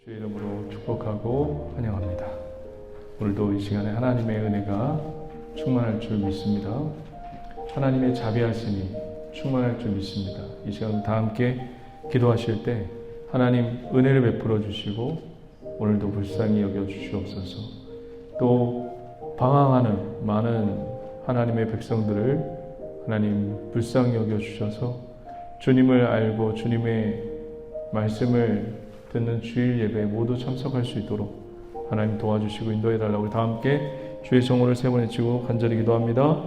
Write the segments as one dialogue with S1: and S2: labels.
S1: 주의 이름으로 축복하고 환영합니다. 오늘도 이 시간에 하나님의 은혜가 충만할 줄 믿습니다. 하나님의 자비하심이 충만할 줄 믿습니다. 이 시간 다 함께 기도하실 때 하나님 은혜를 베풀어 주시고 오늘도 불쌍히 여겨 주시옵소서. 또 방황하는 많은 하나님의 백성들을 하나님 불쌍히 여겨 주셔서 주님을 알고 주님의 말씀을 듣는 주일 예배에 모두 참석할 수 있도록 하나님 도와주시고 인도해 달라고 다 함께 주의 성호를 세 번 외치고 간절히 기도합니다.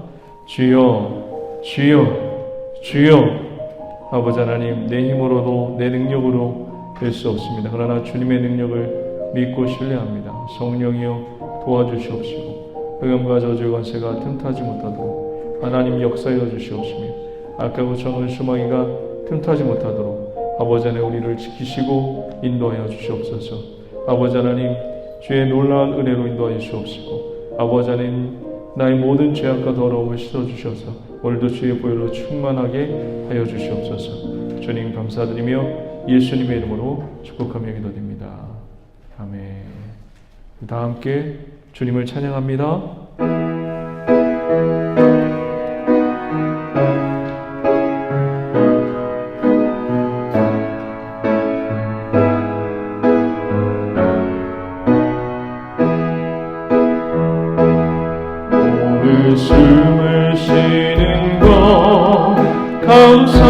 S1: 주여, 주여, 주여. 아버지 하나님, 내 힘으로도 내 능력으로 될 수 없습니다. 그러나 주님의 능력을 믿고 신뢰합니다. 성령이여 도와주시옵시고 흑암과 저주의 권세가 틈타지 못하도록 하나님 역사여 주시옵시며 악하고 정은 수마귀가 틈타지 못하도록 아버지 하나님 우리를 지키시고 인도하여 주시옵소서. 아버지 하나님 주의 놀라운 은혜로 인도하여 주시옵시고 아버지 하나님 나의 모든 죄악과 더러움을 씻어주셔서 오늘도 주의 보혈로 충만하게 하여 주시옵소서. 주님 감사드리며 예수님의 이름으로 축복하며 기도드립니다. 아멘. 다 함께 주님을 찬양합니다.
S2: 숨을 쉬는 것 감사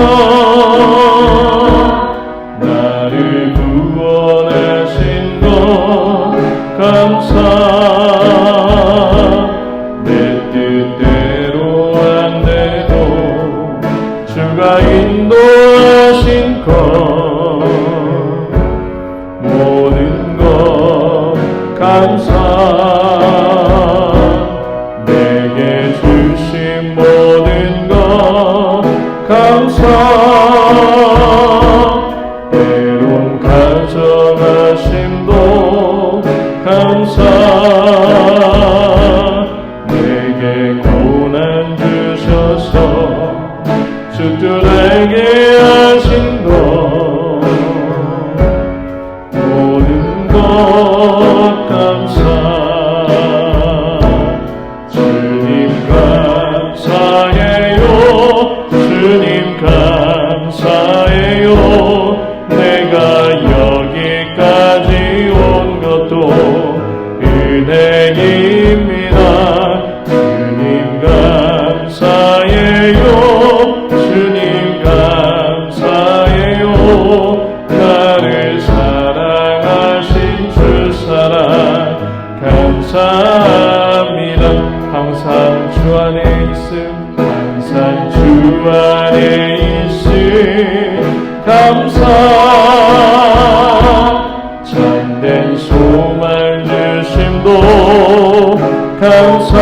S2: 나를 구원하신 것 감사 내 뜻대로 안 돼도 주가 인도하신 것 모든 것 감사 내게 주신 모든 것 감사 때론 가져가심도 감사 내게 고난 주셔서 주들에게 하신 것 모든 것 감사 주님 감사해요. 내가 여기까지 온 것도 은혜입니다. 주님 감사해요. 주님 감사해요. 나를 사랑하신 주 사랑 감사합니다. 항상 주 안에 있음 항상 주 안에 있음 감사 참된 소망 주심도 감사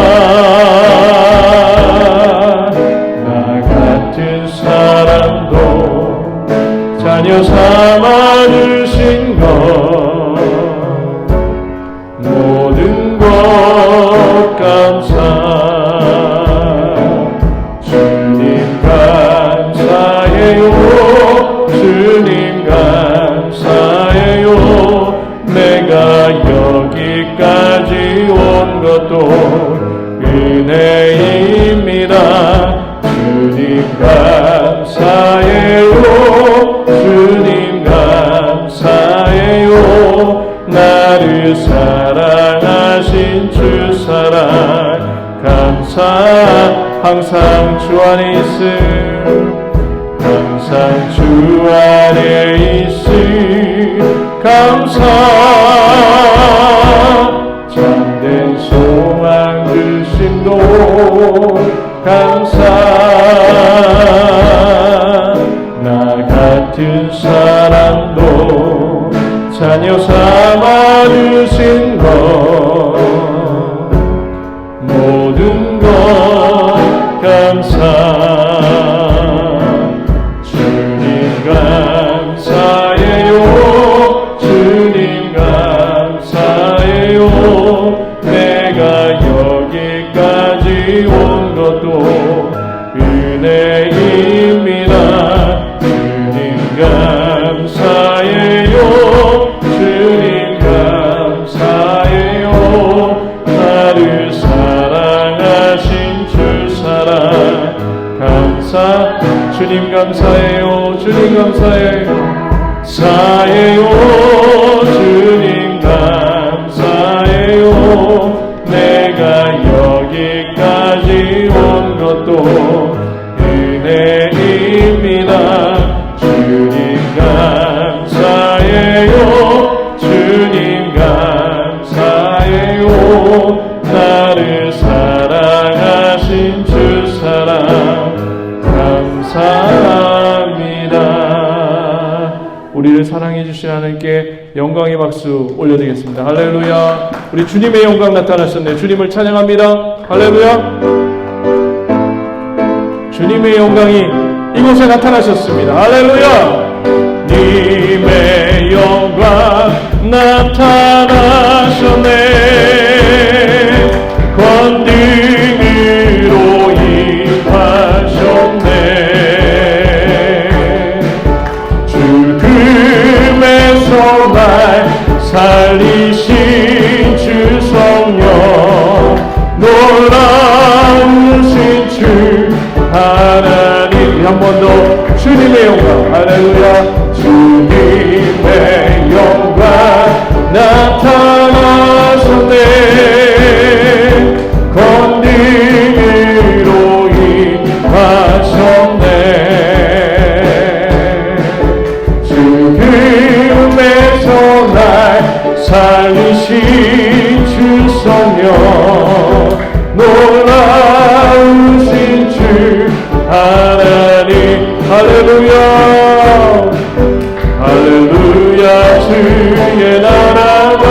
S2: 나 같은 사람도 자녀 삼아 주신 것 모든 것 감사 주님 감사해요. 내가 여기까지 온 것도 은혜입니다. 주님 감사해요. 주님 감사해요. 나를 사랑하신 주 사랑 감사 항상 주 안에 있음 항상 주 안에 있음 감사 참된 소망 주심도 감사 나 같은 사람도 자녀 삼아 주신 것 모든 것 감사 감사해요. 주님 감사해요. 내가 여기까지 온 것도 은혜입니다. 주님 감사해요. 주님
S1: 주님 감사해요.
S2: 사예요 주님 감사해요. 내가 여기까지 온 것도 은혜입니다. 주님 감사해요. 주님 감사해요. 나를 사랑하신 주 사랑 감사합니다.
S1: 우리를 사랑해 주신 하나님께 영광의 박수 올려드리겠습니다. 할렐루야. 우리 주님의 영광 나타나셨네요. 주님을 찬양합니다. 할렐루야. 주님의 영광이 이곳에 나타나셨습니다. 할렐루야.
S2: 님의 영광 나타나셨네. 권능으로 임하셨네. 죽음에서 날 살리신 주 성령, 놀라우신 주 하나님. 한 번 더 주님의 영광. 할렐루야. 주님의 영광 나타나셨네. 권능으로 임하셨네. 죽음에서 날 살리신 주 성령, 놀라우신 주 하나님. 할렐루야. 할렐루야. 주의 나라가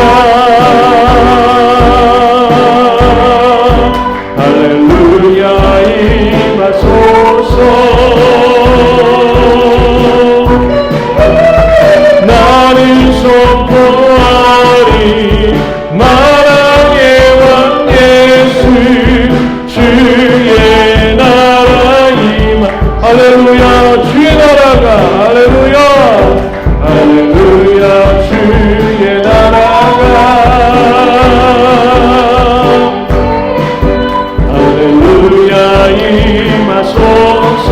S2: 할렐루야 임하소서. 나는 선포하리 만왕의 왕 예수 주의 나라 임하. 할렐루야. 주의 나라가 할렐루야. 할렐루야. 주의 나라가 할렐루야 임하소서.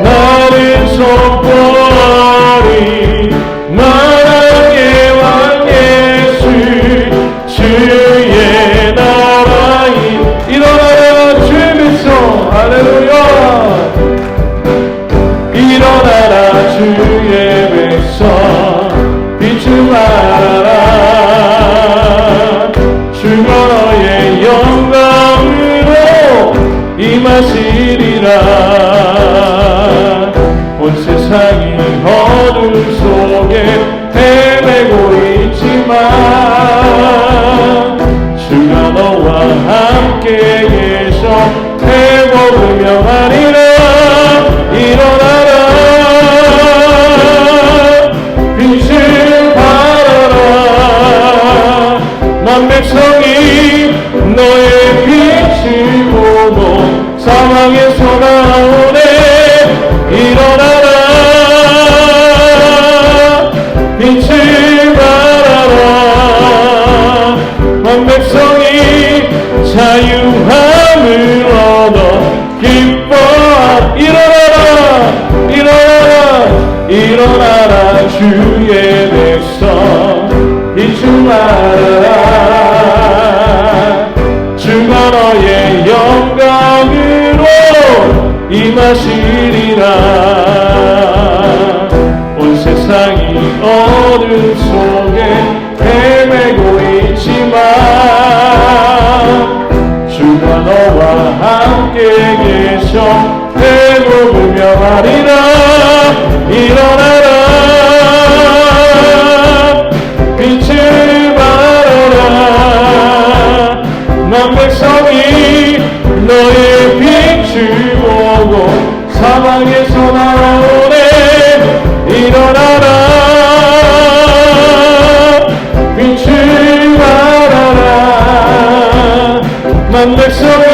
S2: 나는 선포하리 만왕의 왕 예수 주의 나라인. 일어나라 주의 백성. 할렐루야. 일어나라 주의 백성. 비추 말아라. 주가 너의 영광으로 임하시리라. 온 세상이 어둠 속에 헤매고 있지만 주가 너와 함께 계셔 회복을 명하리라. 일어나라. 빛을 발하라. 만 백성이 너의 빛을 보고 사망에서 나오네. 일어나라. 빛을 발하라. 만 백성이 자유함을 얻어 기뻐하라. 일어나라. 일어나라. 일어나라 주의 백성. 빛을 발하라. 주가 너의 영광으로 임하시리라. 온 세상이 어둠 속에 헤매고 있지만 주가 너와 함께 계셔 회복을 명하리라. 일어나라. 빛을 발하라. 만 백성이 너의 빛을 보고 사망에서 나오네. 일어나라. 빛을 발하라. 만 백성이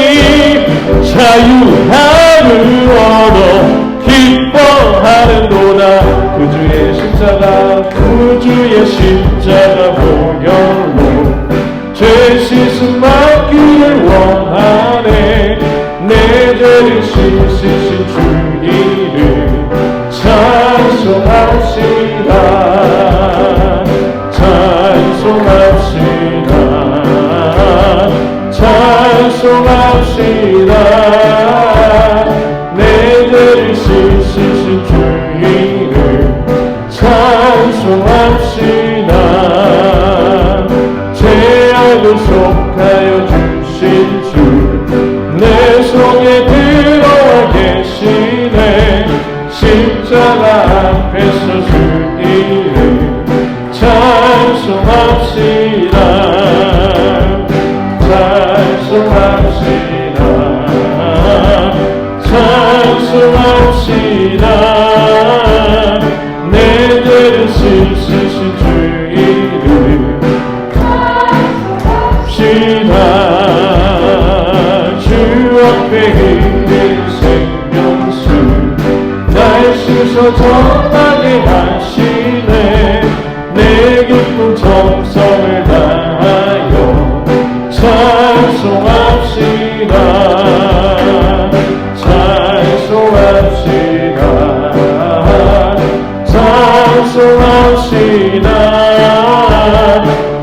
S2: 자유함을 얻어 기뻐하는도다. 구주의 십자가 구주의 십자가 보혈로 죄 씻음 받기를 원하네. 내 죄를 죄를 씻으신 주 이름 찬송합시다. 찬송합시다. 찬송합시다. 내 죄를 씻으신 주 이름 찬송합시다. 죄악을 속하여 주신 주 내 손에 들어와 계시네. 십자가 앞에서 주 이름 찬송합시다. 찬송합시다. 찬송합시다. 내 죄를 씻으신 주 이름 찬송합시다. 주 앞에 있는 생명수 날 씻어 전하게 하시네. 내 기쁨 정성을 다하여 찬송합시다. 찬송합시다. 찬송합시다.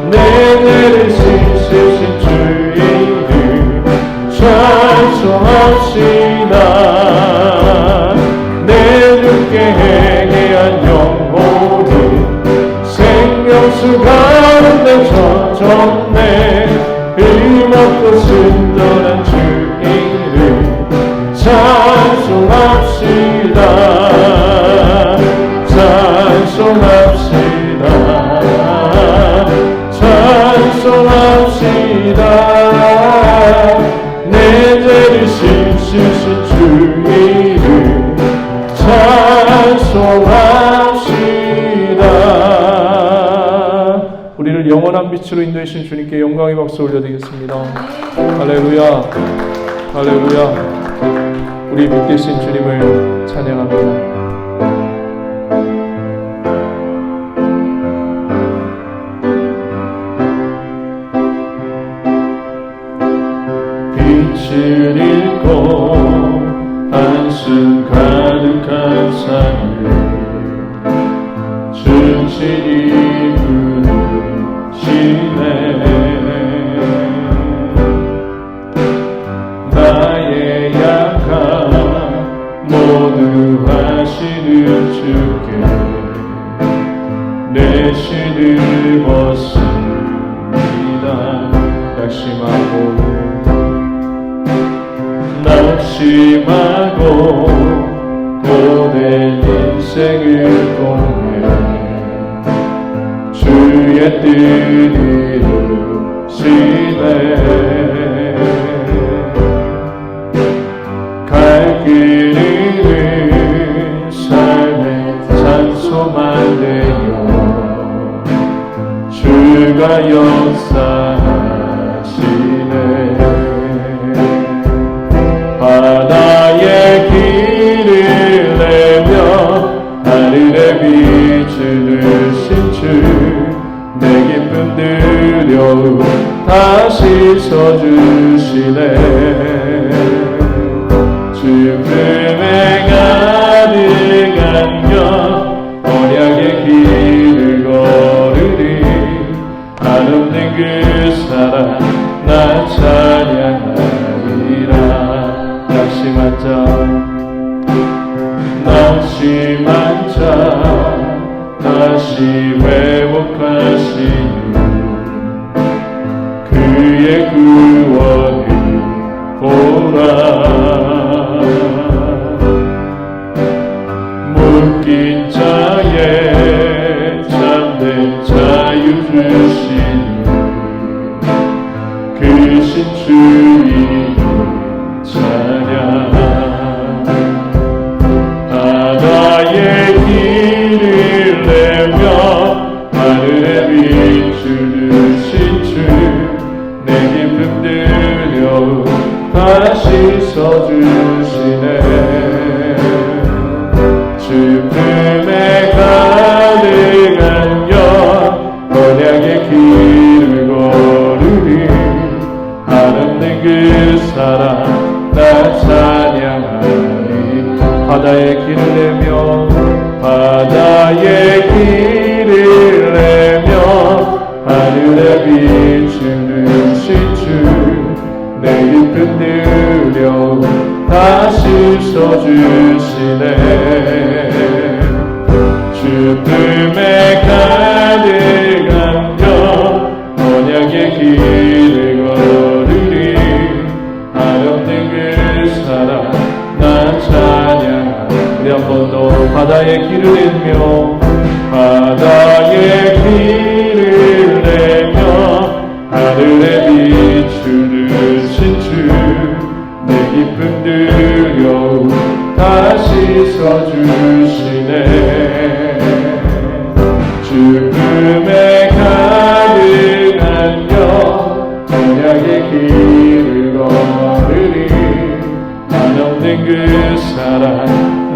S2: 내 죄를 씻으신 주 이름 찬송합시다. 내 주께 행해한 영혼이 생명수 가운데 젖었네. 힘없고 순전한 주 이름 찬송합시다. 찬송합시다. 찬송합시다. 내 죄를 씻으신 주 이름 찬송합시다.
S1: 우리를 영원한 빛으로 인도하신 주님께 영광의 박수 올려드리겠습니다. 할렐루야. 할렐루야. 우리 빛 되신 주님을 찬양합니다.
S2: 빛을 잃고 한숨 가득한 삶을 충실히 부르시네. 나의 약한 모두 하시는 주께 내 신을 벗습니다. 낙심하고 고된 인생을 통해 주의 뜻 이루시네. 갈 길을 삶의 찬송만 되어 주가 역사하시네. 바다의 길을 내며 하늘의 빛을 드신 주 내 기쁨 두려움 다시 서주시네. 주님의 가득한 영 언약의 길을 걸으리. 아름다운 그 사랑 나 찬양하리라. 낙심한 자 다시 회복하시는 그의 구원을 보라. 묶인 자의 참된 자유 주시는 그 신주의 찬양. 바다의 길을 내며 하늘의 빛을
S1: 바다에 길을 내며 바다에 길을 내며 하늘에 비추는 신주 내 깊은 두려움 다 씻어주시네 주님의 가득한 여 언약의 길을 걸으리 한없는 그 사랑 나 찬양 우리 한 번 더 바다의 길을 내며 바다의 길을 내며 하늘에 비추는 신주 내 깊은 두려움 다 씻어주시네 죽음에 가득한 여 언약의 길을 걸으리 한없는 그 사랑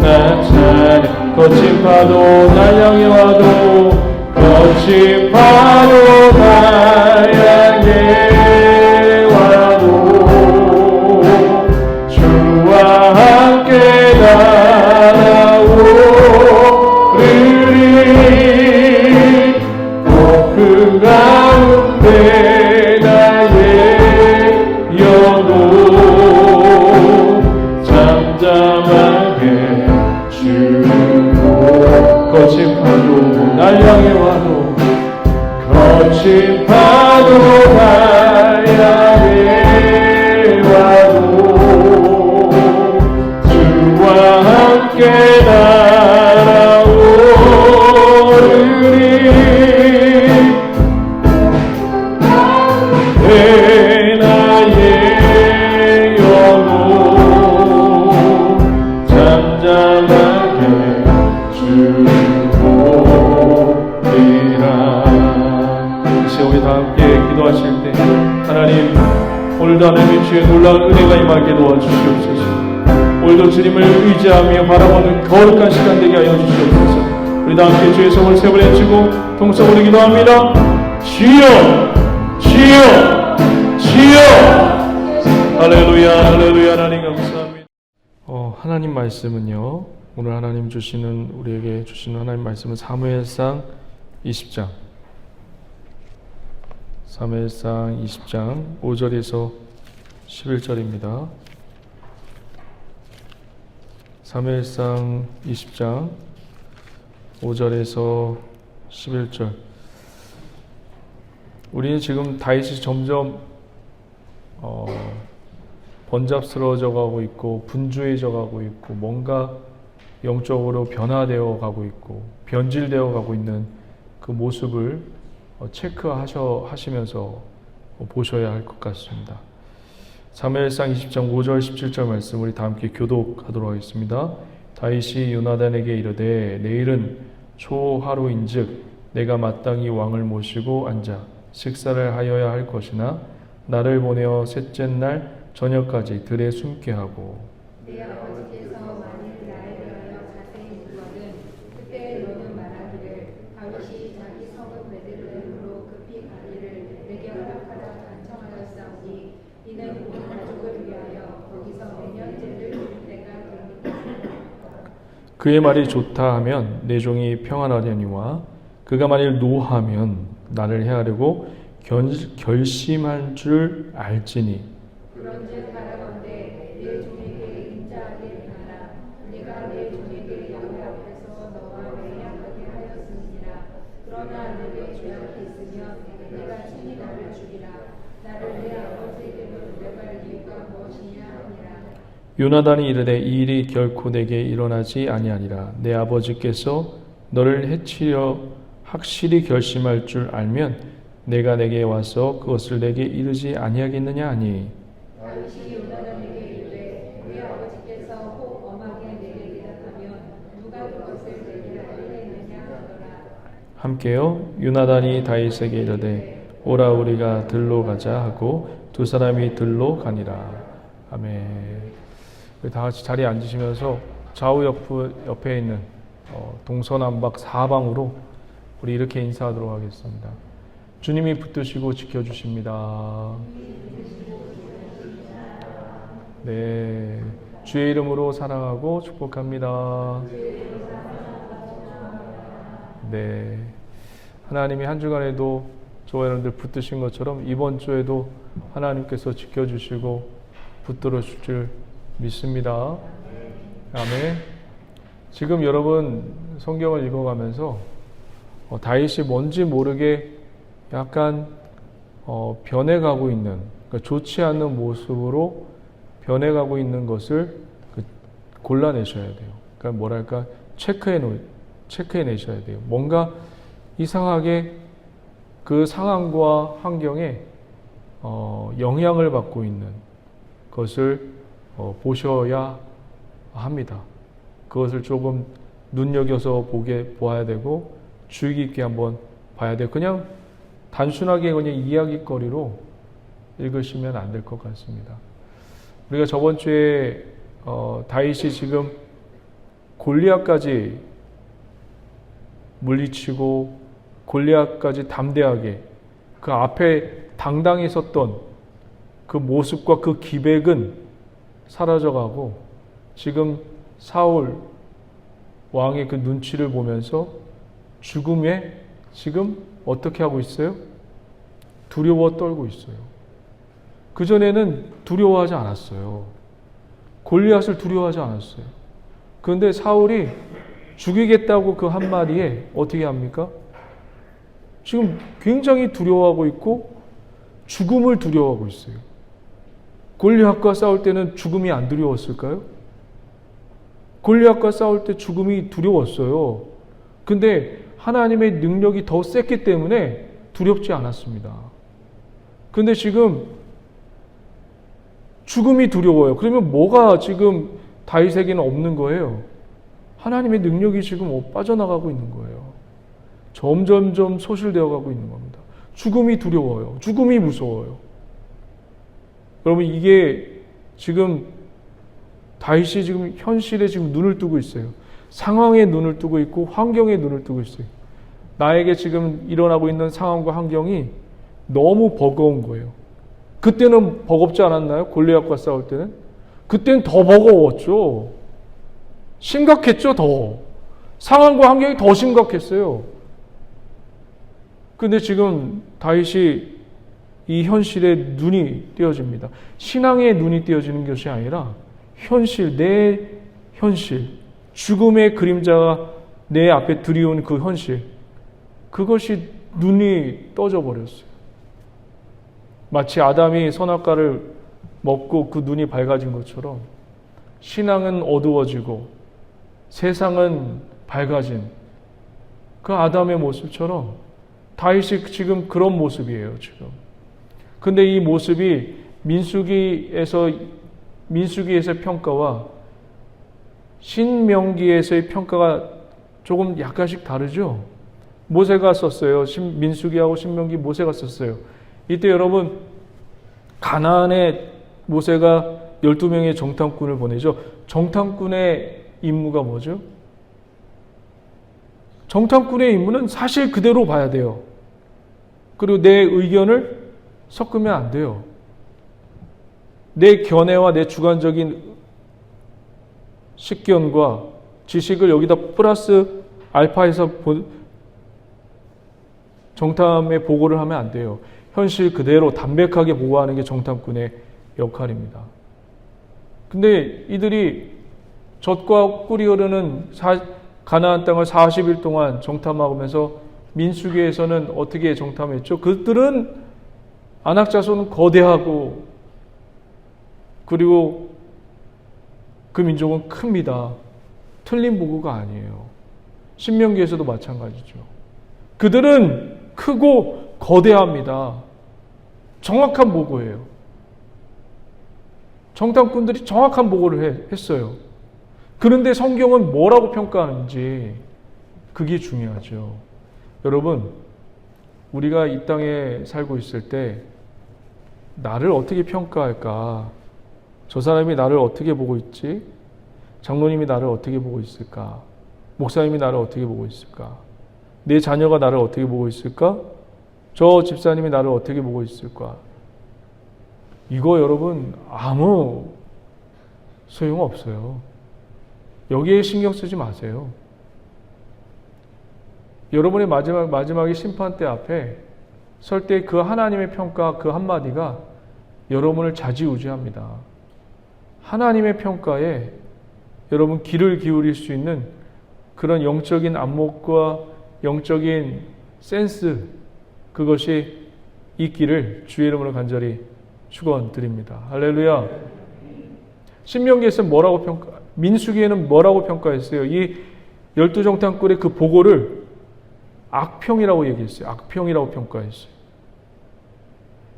S1: 나 찬양 거친 파도 날 향해 와도 거친 파도 날 향해 와도 주와 함께 날아오르리 그 가운데 나의 영혼 잠잠하게 주고 거친 파도 날 향해 와도 거친 파도 날 향해 와도 주와 함께 날아오르리 나의 영혼 잠잠하게 주보리라 이제 우리 다 함께 기도하실 때 하나님 오늘도 하나님의 주의 놀라운 은혜가 임하게 도와주시옵소서 오늘도 주님을 의지하며 바라보는 거룩한 시간 되게 하여 주시옵소서 우리 다 함께 주의 성을 세 번 외치고 통성으로 기도합니다 주여 주여 주여 할렐루야 할렐루야 하나님 감사합니다 하나님 말씀은요 오늘 하나님 주시는 우리에게 주시는 하나님 말씀은 사무엘상 20장 5절에서 11절입니다 사무엘상 20장 5절에서 11절 우리는 지금 다윗이 점점 번잡스러워져 가고 있고 분주해져 가고 있고 뭔가 영적으로 변화되어 가고 있고 변질되어 가고 있는 그 모습을 체크하시면서 보셔야 할 것 같습니다. 사무엘상 20장 5절 17절 말씀 우리 다 함께 교독하도록 하겠습니다. 다윗이 요나단에게 이르되 내일은 초하루인즉 내가 마땅히 왕을 모시고 앉아 식사를 하여야 할 것이나 나를 보내어 셋째 날 저녁까지 들에 숨게 하고
S3: 내 아버지께서 만일 나에 대하여 자세히 묻거든 그때 너는 말하기를 다윗이 자기 성읍 베들레헴으로 급히 가기를 내게 허락하라 간청하였사오니 이는 온 가족을 위하여 거기서 매년제를 드릴 때가 됩니다.
S1: 그의 말이 좋다 하면 내 종이 평안하려니와 그가 만일 노하면 나를 헤아리고 결심할 줄 알지니
S3: 그런즉 바라건대 내 종에게 인자하게 하라 네가 내 종에게 여호와 앞에서 너와 맹약하게 하였음이니라 그러나 내게 죄악이 있으면 내가 친히 너를 죽이라 나를 내 아버지에게로 데려갈 이유가 무엇이냐 하니라
S1: 요나단이 이르되 이 일이 결코 내게 일어나지 아니하리라 내 아버지께서 너를 해치려 확실히 결심할 줄 알면 내가 내게 와서 그것을 내게 이르지 아니하겠느냐 하니
S3: 다윗이 요나단에게 이르되 우리 아버지께서 혹 엄하게 내게 대답하면 누가 그것을 내게 알리겠느냐 하더라
S1: 함께요 요나단이 다윗에게 이르되 오라 우리가 들로 가자 하고 두 사람이 들로 가니라 아멘. 다 같이 자리에 앉으시면서 좌우 옆에 있는 동서남북 사방으로 우리 이렇게 인사하도록 하겠습니다. 주님이 붙드시고 지켜주십니다. 네, 주의 이름으로 사랑하고 축복합니다. 네. 하나님이 한 주간에도 저와 여러분들 붙드신 것처럼 이번 주에도 하나님께서 지켜주시고 붙들어 주실 줄 믿습니다. 아멘. 지금 여러분 성경을 읽어가면서 다윗이 뭔지 모르게 약간 변해가고 있는, 그러니까 좋지 않는 모습으로 변해가고 있는 것을 골라내셔야 돼요. 그러니까 뭐랄까 체크해내셔야 돼요. 뭔가 이상하게 그 상황과 환경에 영향을 받고 있는 것을 보셔야 합니다. 그것을 조금 눈여겨서 보아야 되고 주의 깊게 한번 봐야 돼요. 그냥 단순하게 그냥 이야기거리로 읽으시면 안 될 것 같습니다. 우리가 저번 주에 다윗이 지금 골리앗까지 물리치고 골리앗까지 담대하게 그 앞에 당당히 섰던 그 모습과 그 기백은 사라져가고 지금 사울 왕의 그 눈치를 보면서 죽음에 지금 어떻게 하고 있어요? 두려워 떨고 있어요. 그전에는 두려워하지 않았어요. 골리앗을 두려워하지 않았어요. 그런데 사울이 죽이겠다고 그 한마디에 어떻게 합니까? 지금 굉장히 두려워하고 있고 죽음을 두려워하고 있어요. 골리앗과 싸울 때는 죽음이 안 두려웠을까요? 골리앗과 싸울 때 죽음이 두려웠어요. 근데 하나님의 능력이 더 셌기 때문에 두렵지 않았습니다. 근데 지금 죽음이 두려워요. 그러면 뭐가 지금 다윗에게는 없는 거예요? 하나님의 능력이 지금 빠져나가고 있는 거예요. 점점점 소실되어 가고 있는 겁니다. 죽음이 두려워요. 죽음이 무서워요. 여러분, 이게 지금 다윗이 지금 현실에 지금 눈을 뜨고 있어요. 상황에 눈을 뜨고 있고 환경에 눈을 뜨고 있어요. 나에게 지금 일어나고 있는 상황과 환경이 너무 버거운 거예요. 그때는 버겁지 않았나요? 골리앗과 싸울 때는? 그때는 더 버거웠죠. 심각했죠, 더. 상황과 환경이 더 심각했어요. 근데 지금 다윗이 이 현실에 눈이 띄어집니다. 신앙의 눈이 띄어지는 것이 아니라 현실, 내 현실, 죽음의 그림자가 내 앞에 들이온 그 현실, 그것이 눈이 떠져 버렸어요. 마치 아담이 선악과를 먹고 그 눈이 밝아진 것처럼 신앙은 어두워지고 세상은 밝아진 그 아담의 모습처럼 다윗이 지금 그런 모습이에요, 지금. 근데 이 모습이 민수기에서의 평가와 신명기에서의 평가가 조금 약간씩 다르죠? 모세가 썼어요. 민수기하고 신명기 모세가 썼어요. 이때 여러분, 가나안에 모세가 12명의 정탐꾼을 보내죠. 정탐꾼의 임무가 뭐죠? 정탐꾼의 임무는 사실 그대로 봐야 돼요. 그리고 내 의견을 섞으면 안 돼요. 내 견해와 내 주관적인 식견과 지식을 여기다 플러스 알파해서 정탐의 보고를 하면 안 돼요. 현실 그대로 담백하게 보고하는 게 정탐꾼의 역할입니다. 근데 이들이 젖과 꿀이 흐르는 가나안 땅을 40일 동안 정탐하면서 민수기에서는 어떻게 정탐했죠? 그들은 안악자손은 거대하고 그리고 그 민족은 큽니다. 틀린 보고가 아니에요. 신명기에서도 마찬가지죠. 그들은 크고 거대합니다. 정확한 보고예요. 정탐꾼들이 정확한 보고를 했어요. 그런데 성경은 뭐라고 평가하는지 그게 중요하죠. 여러분, 우리가 이 땅에 살고 있을 때 나를 어떻게 평가할까? 저 사람이 나를 어떻게 보고 있지? 장로님이 나를 어떻게 보고 있을까? 목사님이 나를 어떻게 보고 있을까? 내 자녀가 나를 어떻게 보고 있을까? 저 집사님이 나를 어떻게 보고 있을까? 이거 여러분 아무 소용없어요. 여기에 신경 쓰지 마세요. 여러분의 마지막의 심판대 앞에 설 때 그 하나님의 평가 그 한마디가 여러분을 좌지우지합니다. 하나님의 평가에 여러분 귀를 기울일 수 있는 그런 영적인 안목과 영적인 센스, 그것이 있기를 주의 이름으로 간절히 축원드립니다. 할렐루야. 신명기에서는 민수기에는 뭐라고 평가했어요? 이 12정탐꾼의 그 보고를 악평이라고 얘기했어요. 악평이라고 평가했어요.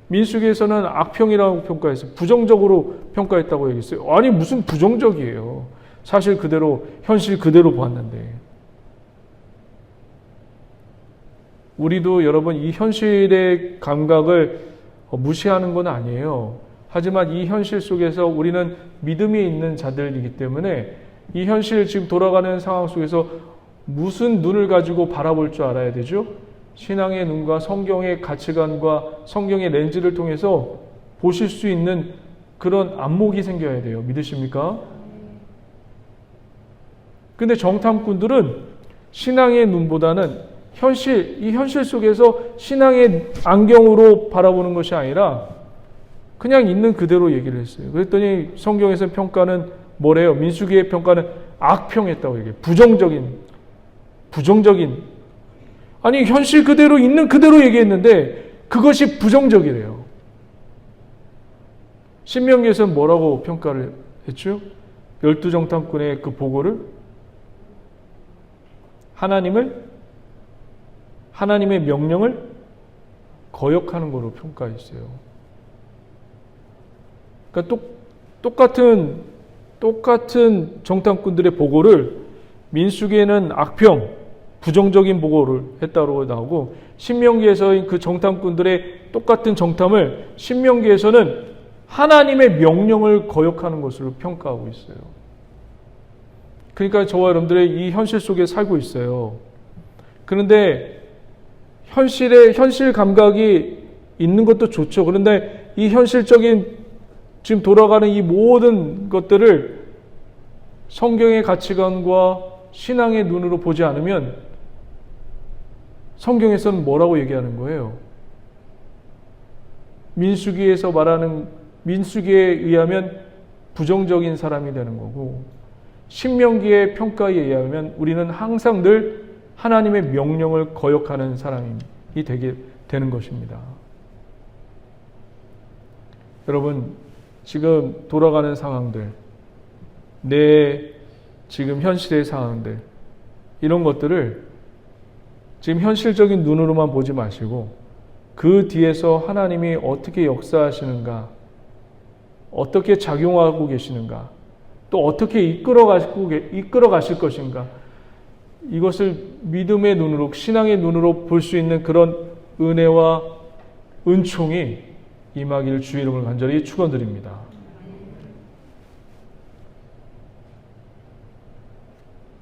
S1: 민수기에서는 악평이라고 평가했어요. 부정적으로 평가했다고 얘기했어요. 아니 무슨 부정적이에요. 사실 그대로 현실 그대로 보았는데. 우리도 여러분 이 현실의 감각을 무시하는 건 아니에요. 하지만 이 현실 속에서 우리는 믿음이 있는 자들이기 때문에 이 현실 지금 돌아가는 상황 속에서 무슨 눈을 가지고 바라볼 줄 알아야 되죠? 신앙의 눈과 성경의 가치관과 성경의 렌즈를 통해서 보실 수 있는 그런 안목이 생겨야 돼요. 믿으십니까? 근데 정탐꾼들은 신앙의 눈보다는 이 현실 속에서 신앙의 안경으로 바라보는 것이 아니라 그냥 있는 그대로 얘기를 했어요. 그랬더니 성경에서 평가는 뭐래요? 민수기의 평가는 악평했다고 얘기해요. 부정적인. 아니 현실 그대로 있는 그대로 얘기했는데 그것이 부정적이래요. 신명기에서는 뭐라고 평가를 했죠? 12정탐꾼의 그 보고를 하나님의 명령을 거역하는 거로 평가했어요. 그러니까 똑같은 정탐꾼들의 보고를 민수기에는 악평, 부정적인 보고를 했다고 나오고 신명기에서의 그 정탐꾼들의 똑같은 정탐을 신명기에서는 하나님의 명령을 거역하는 것으로 평가하고 있어요. 그러니까 저와 여러분들의 이 현실 속에 살고 있어요. 그런데 현실 감각이 있는 것도 좋죠. 그런데 이 현실적인 지금 돌아가는 이 모든 것들을 성경의 가치관과 신앙의 눈으로 보지 않으면 성경에서는 뭐라고 얘기하는 거예요? 민수기에서 말하는 민수기에 의하면 부정적인 사람이 되는 거고 신명기의 평가에 의하면 우리는 항상 늘 하나님의 명령을 거역하는 사람이 되게 되는 것입니다. 여러분 지금 돌아가는 상황들, 내 지금 현실의 상황들 이런 것들을 지금 현실적인 눈으로만 보지 마시고 그 뒤에서 하나님이 어떻게 역사하시는가, 어떻게 작용하고 계시는가, 또 어떻게 이끌어 가실 것인가, 이것을 믿음의 눈으로, 신앙의 눈으로 볼 수 있는 그런 은혜와 은총이 임하기를 주의 이름을 간절히 축원드립니다.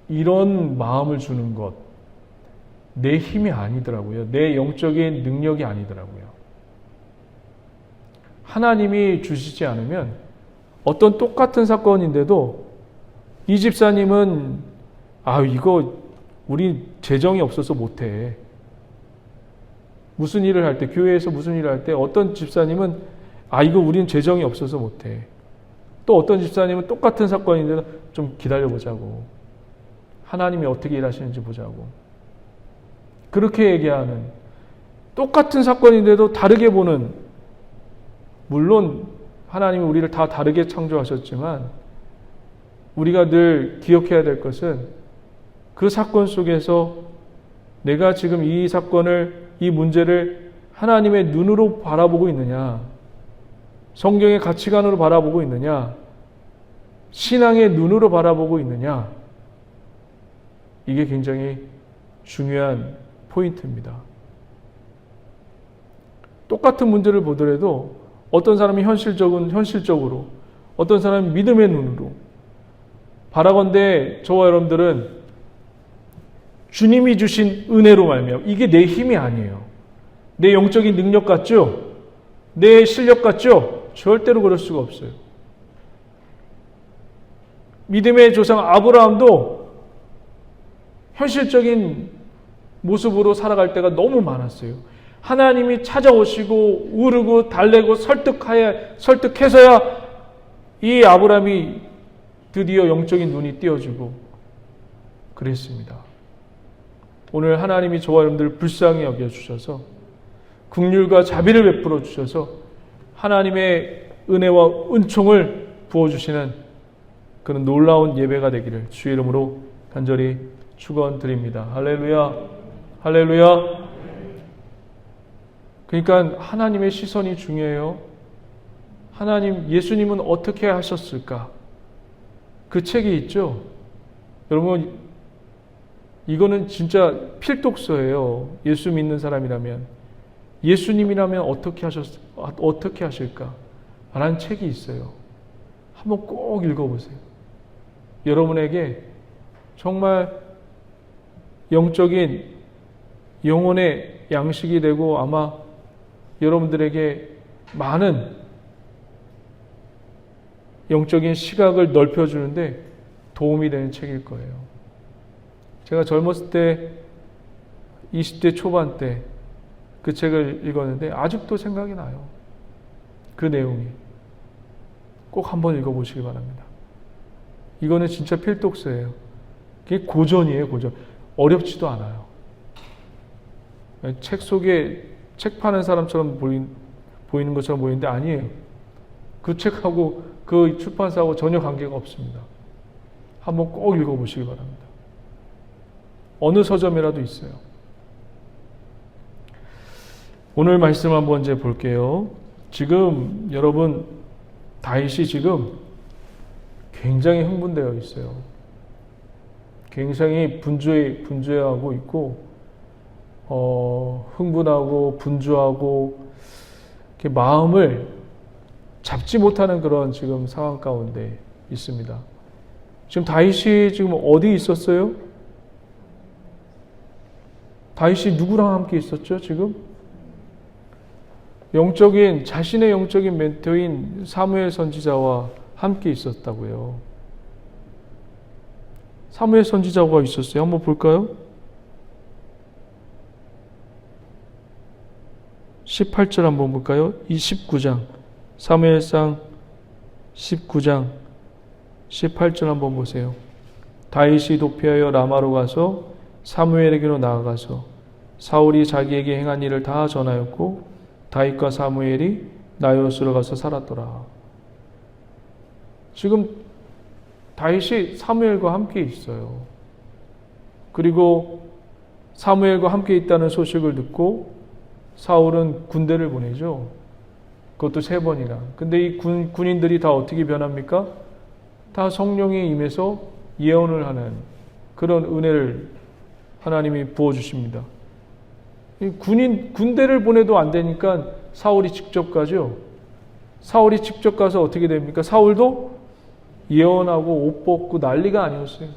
S1: 이런 마음을 주는 것, 내 힘이 아니더라고요. 내 영적인 능력이 아니더라고요. 하나님이 주시지 않으면 어떤 똑같은 사건인데도 이 집사님은 이거 우리 재정이 없어서 못해. 무슨 일을 할 때, 교회에서 무슨 일을 할 때 어떤 집사님은 이거 우리는 재정이 없어서 못해. 또 어떤 집사님은 똑같은 사건인데도 좀 기다려보자고. 하나님이 어떻게 일하시는지 보자고. 그렇게 얘기하는, 똑같은 사건인데도 다르게 보는, 물론 하나님이 우리를 다 다르게 창조하셨지만 우리가 늘 기억해야 될 것은 그 사건 속에서 내가 지금 이 사건을, 이 문제를 하나님의 눈으로 바라보고 있느냐, 성경의 가치관으로 바라보고 있느냐, 신앙의 눈으로 바라보고 있느냐, 이게 굉장히 중요한 포인트입니다. 똑같은 문제를 보더라도 어떤 사람이 현실적으로, 어떤 사람이 믿음의 눈으로 바라건대 저와 여러분들은 주님이 주신 은혜로 말미암아, 이게 내 힘이 아니에요. 내 영적인 능력 같죠? 내 실력 같죠? 절대로 그럴 수가 없어요. 믿음의 조상 아브라함도 현실적인 모습으로 살아갈 때가 너무 많았어요. 하나님이 찾아오시고 우르고 달래고 설득해서야 이 아브라함이 드디어 영적인 눈이 띄어지고 그랬습니다. 오늘 하나님이 저와 여러분들을 불쌍히 여겨주셔서 긍휼과 자비를 베풀어 주셔서 하나님의 은혜와 은총을 부어주시는 그런 놀라운 예배가 되기를 주의 이름으로 간절히 축원드립니다. 할렐루야, 할렐루야. 그러니까 하나님의 시선이 중요해요. 예수님은 어떻게 하셨을까? 그 책이 있죠. 여러분, 이거는 진짜 필독서예요. 예수 믿는 사람이라면. 예수님이라면 어떻게 하실까? 라는 책이 있어요. 한번 꼭 읽어보세요. 여러분에게 정말 영적인 영혼의 양식이 되고 아마 여러분들에게 많은 영적인 시각을 넓혀주는데 도움이 되는 책일 거예요. 제가 젊었을 때 20대 초반 때 그 책을 읽었는데 아직도 생각이 나요. 그 내용이. 꼭 한번 읽어보시기 바랍니다. 이거는 진짜 필독서예요. 그게 고전이에요, 고전. 어렵지도 않아요. 책 속에 책 파는 사람처럼 보이는 것처럼 보이는데 아니에요. 그 책하고 그 출판사하고 전혀 관계가 없습니다. 한번 꼭 읽어보시기 바랍니다. 어느 서점이라도 있어요. 오늘 말씀 한번 이제 볼게요. 지금 여러분 다윗이 지금 굉장히 흥분되어 있어요. 굉장히 분주해하고 있고 흥분하고 분주하고 이렇게 마음을 잡지 못하는 그런 지금 상황 가운데 있습니다. 지금 다윗이 지금 어디 있었어요? 다윗이 누구랑 함께 있었죠, 지금? 자신의 영적인 멘토인 사무엘 선지자와 함께 있었다고요. 사무엘 선지자가 있었어요. 한번 볼까요? 18절 한번 볼까요? 19장 사무엘상 19장 18절 한번 보세요. 다윗이 도피하여 라마로 가서 사무엘에게로 나아가서 사울이 자기에게 행한 일을 다 전하였고 다윗과 사무엘이 나요스로 가서 살았더라. 지금 다윗이 사무엘과 함께 있어요. 그리고 사무엘과 함께 있다는 소식을 듣고 사울은 군대를 보내죠. 그것도 3번이나. 근데 이 군인들이 다 어떻게 변합니까? 다 성령이 임해서 예언을 하는 그런 은혜를 하나님이 부어주십니다. 군대를 보내도 안 되니까 사울이 직접 가죠. 사울이 직접 가서 어떻게 됩니까? 사울도 예언하고 옷 벗고 난리가 아니었어요.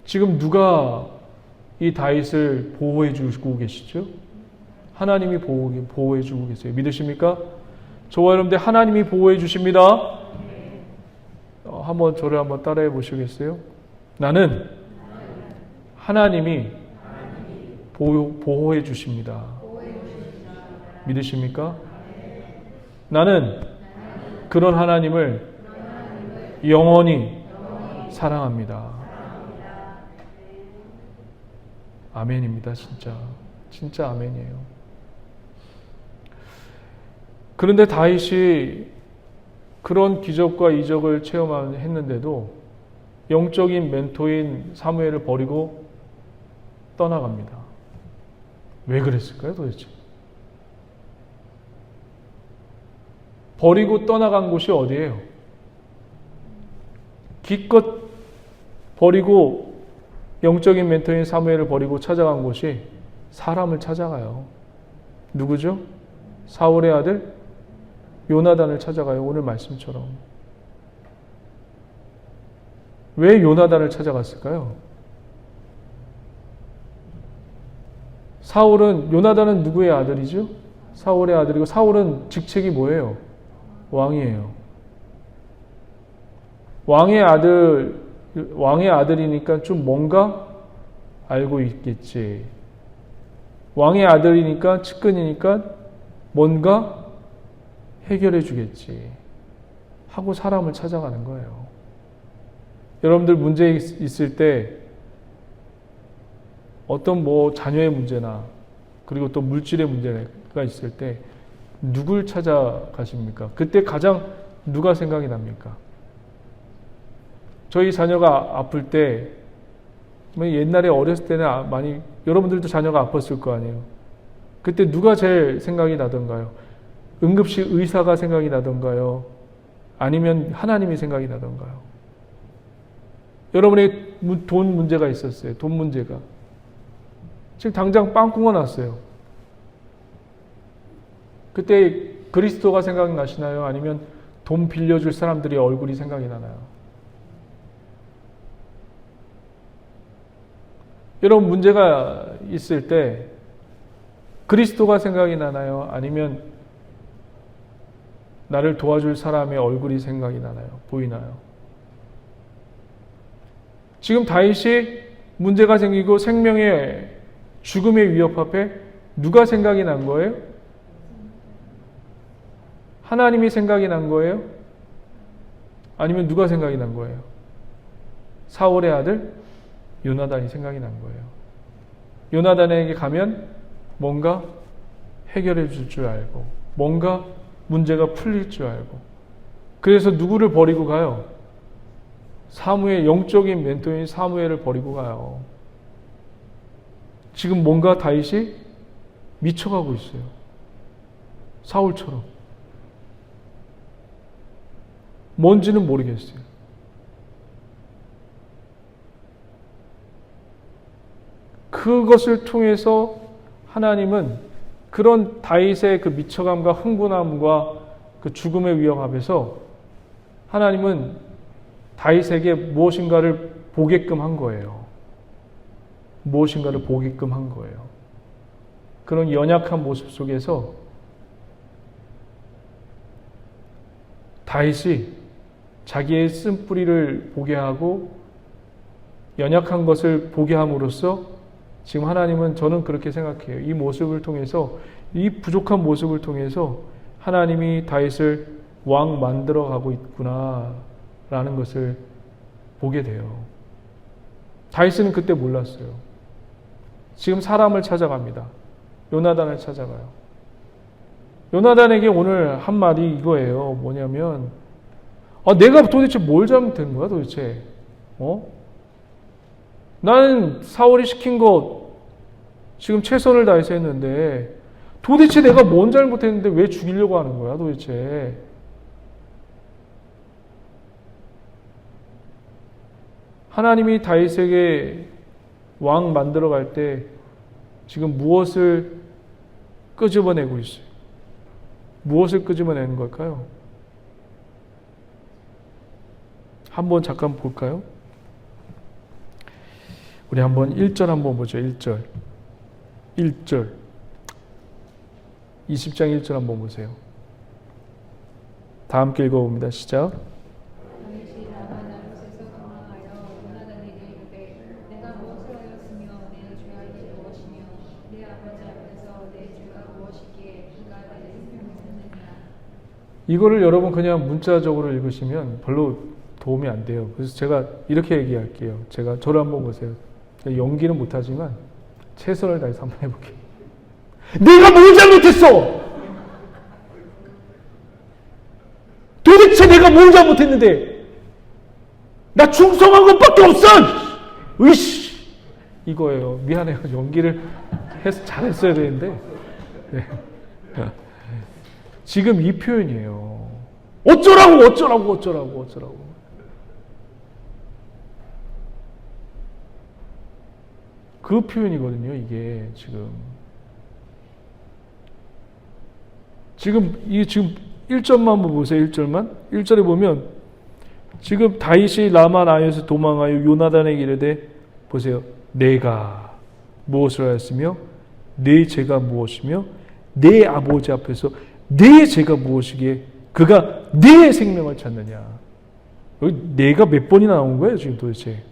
S1: 지금 누가 이 다윗을 보호해 주고 계시죠? 하나님이 보호해 주고 계세요. 믿으십니까? 저와 여러분들 하나님이 보호해 주십니다. 저를 한번 따라해 보시겠어요? 나는 하나님이 보호해 주십니다. 믿으십니까? 나는 그런 하나님을 영원히 사랑합니다. 아멘입니다. 진짜 아멘이에요. 그런데 다윗이 그런 기적과 이적을 체험했는데도 영적인 멘토인 사무엘을 버리고 떠나갑니다. 왜 그랬을까요, 도대체? 버리고 떠나간 곳이 어디예요? 기껏 버리고 영적인 멘토인 사무엘을 버리고 찾아간 곳이 사람을 찾아가요. 누구죠? 사울의 아들 요나단을 찾아가요. 오늘 말씀처럼. 왜 요나단을 찾아갔을까요? 요나단은 누구의 아들이죠? 사울의 아들이고 사울은 직책이 뭐예요? 왕이에요. 왕의 아들이니까 좀 뭔가 알고 있겠지. 왕의 아들이니까 측근이니까 뭔가 해결해 주겠지 하고 사람을 찾아가는 거예요. 여러분들 문제 있을 때 어떤 자녀의 문제나 그리고 또 물질의 문제가 있을 때 누굴 찾아가십니까? 그때 가장 누가 생각이 납니까? 저희 자녀가 아플 때 옛날에 어렸을 때는 많이 여러분들도 자녀가 아팠을 거 아니에요. 그때 누가 제일 생각이 나던가요? 응급실 의사가 생각이 나던가요? 아니면 하나님이 생각이 나던가요? 여러분의 돈 문제가 있었어요. 돈 문제가. 지금 당장 빵꾸가 났어요. 그때 그리스도가 생각나시나요? 아니면 돈 빌려줄 사람들의 얼굴이 생각이 나나요? 여러분 문제가 있을 때 그리스도가 생각이 나나요? 아니면 나를 도와줄 사람의 얼굴이 생각이 나나요? 보이나요? 지금 다윗이 문제가 생기고 생명의 죽음의 위협 앞에 누가 생각이 난 거예요? 하나님이 생각이 난 거예요? 아니면 누가 생각이 난 거예요? 사울의 아들 요나단이 생각이 난 거예요. 요나단에게 가면 뭔가 해결해 줄 줄 알고 뭔가 문제가 풀릴 줄 알고 그래서 누구를 버리고 가요? 사무엘, 영적인 멘토인 사무엘을 버리고 가요. 지금 뭔가 다윗이 미쳐가고 있어요. 사울처럼. 뭔지는 모르겠어요. 그것을 통해서 하나님은 그런 다윗의 그 미쳐감과 흥분함과 그 죽음의 위협 앞에서 하나님은 다윗에게 무엇인가를 보게끔 한 거예요. 무엇인가를 보게끔 한 거예요. 그런 연약한 모습 속에서 다윗이 자기의 쓴뿌리를 보게 하고 연약한 것을 보게 함으로써 지금 하나님은 저는 그렇게 생각해요. 이 모습을 통해서 이 부족한 모습을 통해서 하나님이 다윗을 왕 만들어 가고 있구나 라는 것을 보게 돼요. 다윗은 그때 몰랐어요. 지금 사람을 찾아갑니다. 요나단을 찾아가요. 요나단에게 오늘 한마디 이거예요. 뭐냐면 내가 도대체 뭘 잘못한 거야 도대체? 나는 사울이 시킨 것 지금 최선을 다해서 했는데 도대체 내가 뭔 잘못했는데 왜 죽이려고 하는 거야 도대체? 하나님이 다윗에게 왕 만들어 갈 때 지금 무엇을 끄집어내고 있어요? 무엇을 끄집어내는 걸까요? 한번 잠깐 볼까요? 우리 한번 1절 한번 보죠. 1절 20장 1절 한번 보세요. 다 함께 읽어봅니다. 시작.
S3: 다윗이 라마 나롯에서 도망하여 요나단에게 이르되 내가 무엇을 하였으며 내 죄악이 무엇이며 내 아버지 앞에서 내 죄가 무엇이기에 네가 나를 생명했느냐.
S1: 이거를 여러분 그냥 문자적으로 읽으시면 별로 도움이 안 돼요. 그래서 제가 이렇게 얘기할게요. 제가 저를 한번 보세요. 연기는 못하지만 최선을 다해서 한번 해볼게요. 내가 뭘 잘못했어? 도대체 내가 뭘 잘못했는데? 나 충성한 것밖에 없어! 으이씨! 이거예요. 미안해요. 연기를 해서 잘했어야 되는데. 네. 지금 이 표현이에요. 어쩌라고. 그 표현이거든요, 이게 지금 1절만 한번 보세요, 1절만. 1절에 보면, 지금 다윗이 라마 나요에서 도망하여 요나단에게 이르되, 보세요. 내가 무엇을 하였으며, 내 죄가 무엇이며, 내 아버지 앞에서 내 죄가 무엇이기에 그가 내 생명을 찾느냐. 여기 네가 몇 번이나 나온 거예요, 지금 도대체?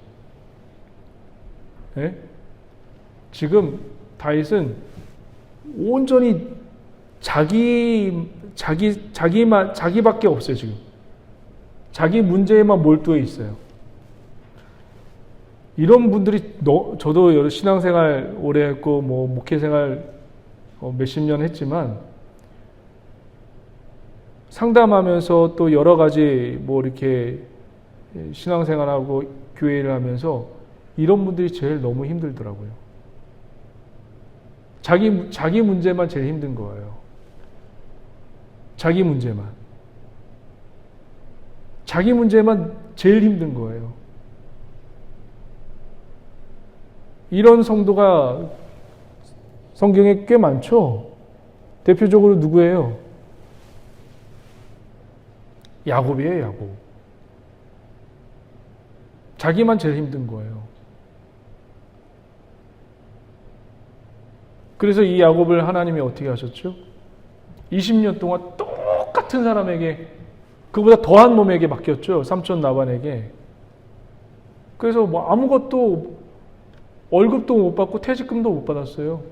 S1: 예? 지금 다윗은 온전히 자기밖에 없어요, 지금. 자기 문제에만 몰두해 있어요. 이런 분들이, 저도 신앙생활 오래 했고, 목회생활 몇십 년 했지만, 상담하면서 또 여러 가지 이렇게 신앙생활하고 교회를 하면서 이런 분들이 제일 너무 힘들더라고요. 자기 문제만 제일 힘든 거예요. 자기 문제만 제일 힘든 거예요. 이런 성도가 성경에 꽤 많죠. 대표적으로 누구예요? 야곱이에요, 야곱. 자기만 제일 힘든 거예요. 그래서 이 야곱을 하나님이 어떻게 하셨죠? 20년 동안 똑같은 사람에게, 그보다 더한 놈에게 맡겼죠. 삼촌 라반에게. 그래서 아무것도, 월급도 못 받고 퇴직금도 못 받았어요.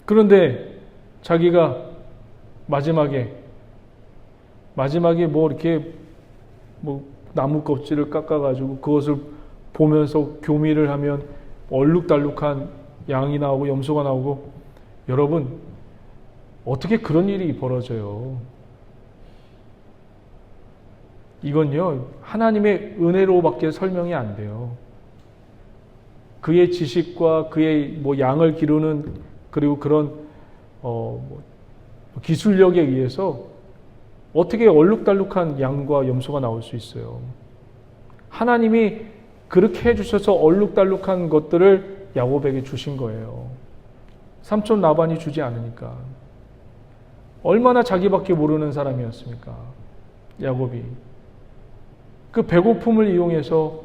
S1: 그런데 자기가 마지막에 이렇게 나무 껍질을 깎아가지고 그것을 보면서 교미를 하면 얼룩달룩한 양이 나오고 염소가 나오고, 여러분, 어떻게 그런 일이 벌어져요? 이건요, 하나님의 은혜로밖에 설명이 안 돼요. 그의 지식과 그의 양을 기르는, 그리고 그런 기술력에 의해서 어떻게 얼룩달룩한 양과 염소가 나올 수 있어요? 하나님이 그렇게 해주셔서 얼룩달룩한 것들을 야곱에게 주신 거예요. 삼촌 라반이 주지 않으니까. 얼마나 자기밖에 모르는 사람이었습니까? 야곱이. 그 배고픔을 이용해서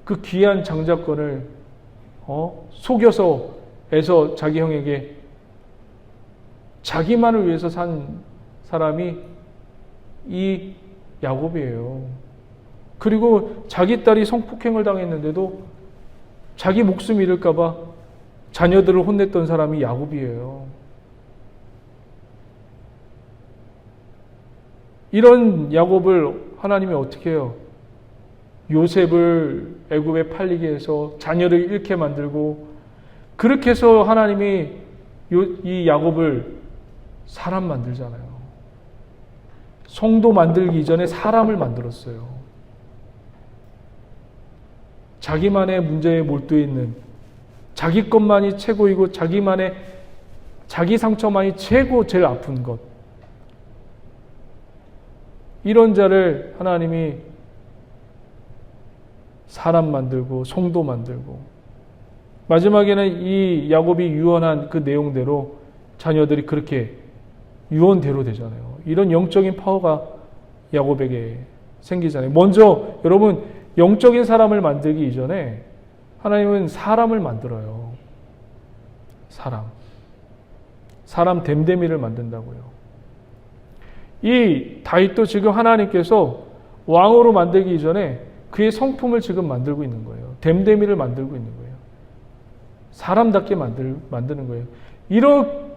S1: 그 귀한 장자권을 속여서 해서 자기 형에게, 자기만을 위해서 산 사람이 이 야곱이에요. 그리고 자기 딸이 성폭행을 당했는데도 자기 목숨 잃을까 봐 자녀들을 혼냈던 사람이 야곱이에요. 이런 야곱을 하나님이 어떻게 해요? 요셉을 애굽에 팔리게 해서 자녀를 잃게 만들고, 그렇게 해서 하나님이 이 야곱을 사람 만들잖아요. 성도 만들기 이전에 사람을 만들었어요. 자기만의 문제에 몰두해 있는, 자기 것만이 최고이고 자기 상처만이 제일 아픈 것, 이런 자를 하나님이 사람 만들고 성도 만들고, 마지막에는 이 야곱이 유언한 그 내용대로 자녀들이 그렇게 유언대로 되잖아요. 이런 영적인 파워가 야곱에게 생기잖아요. 먼저 여러분, 영적인 사람을 만들기 이전에 하나님은 사람을 만들어요. 사람 됨됨이를 만든다고요. 이 다윗도 지금 하나님께서 왕으로 만들기 이전에 그의 성품을 지금 만들고 있는 거예요. 됨됨이를 만들고 있는 거예요. 사람답게 만드는 거예요.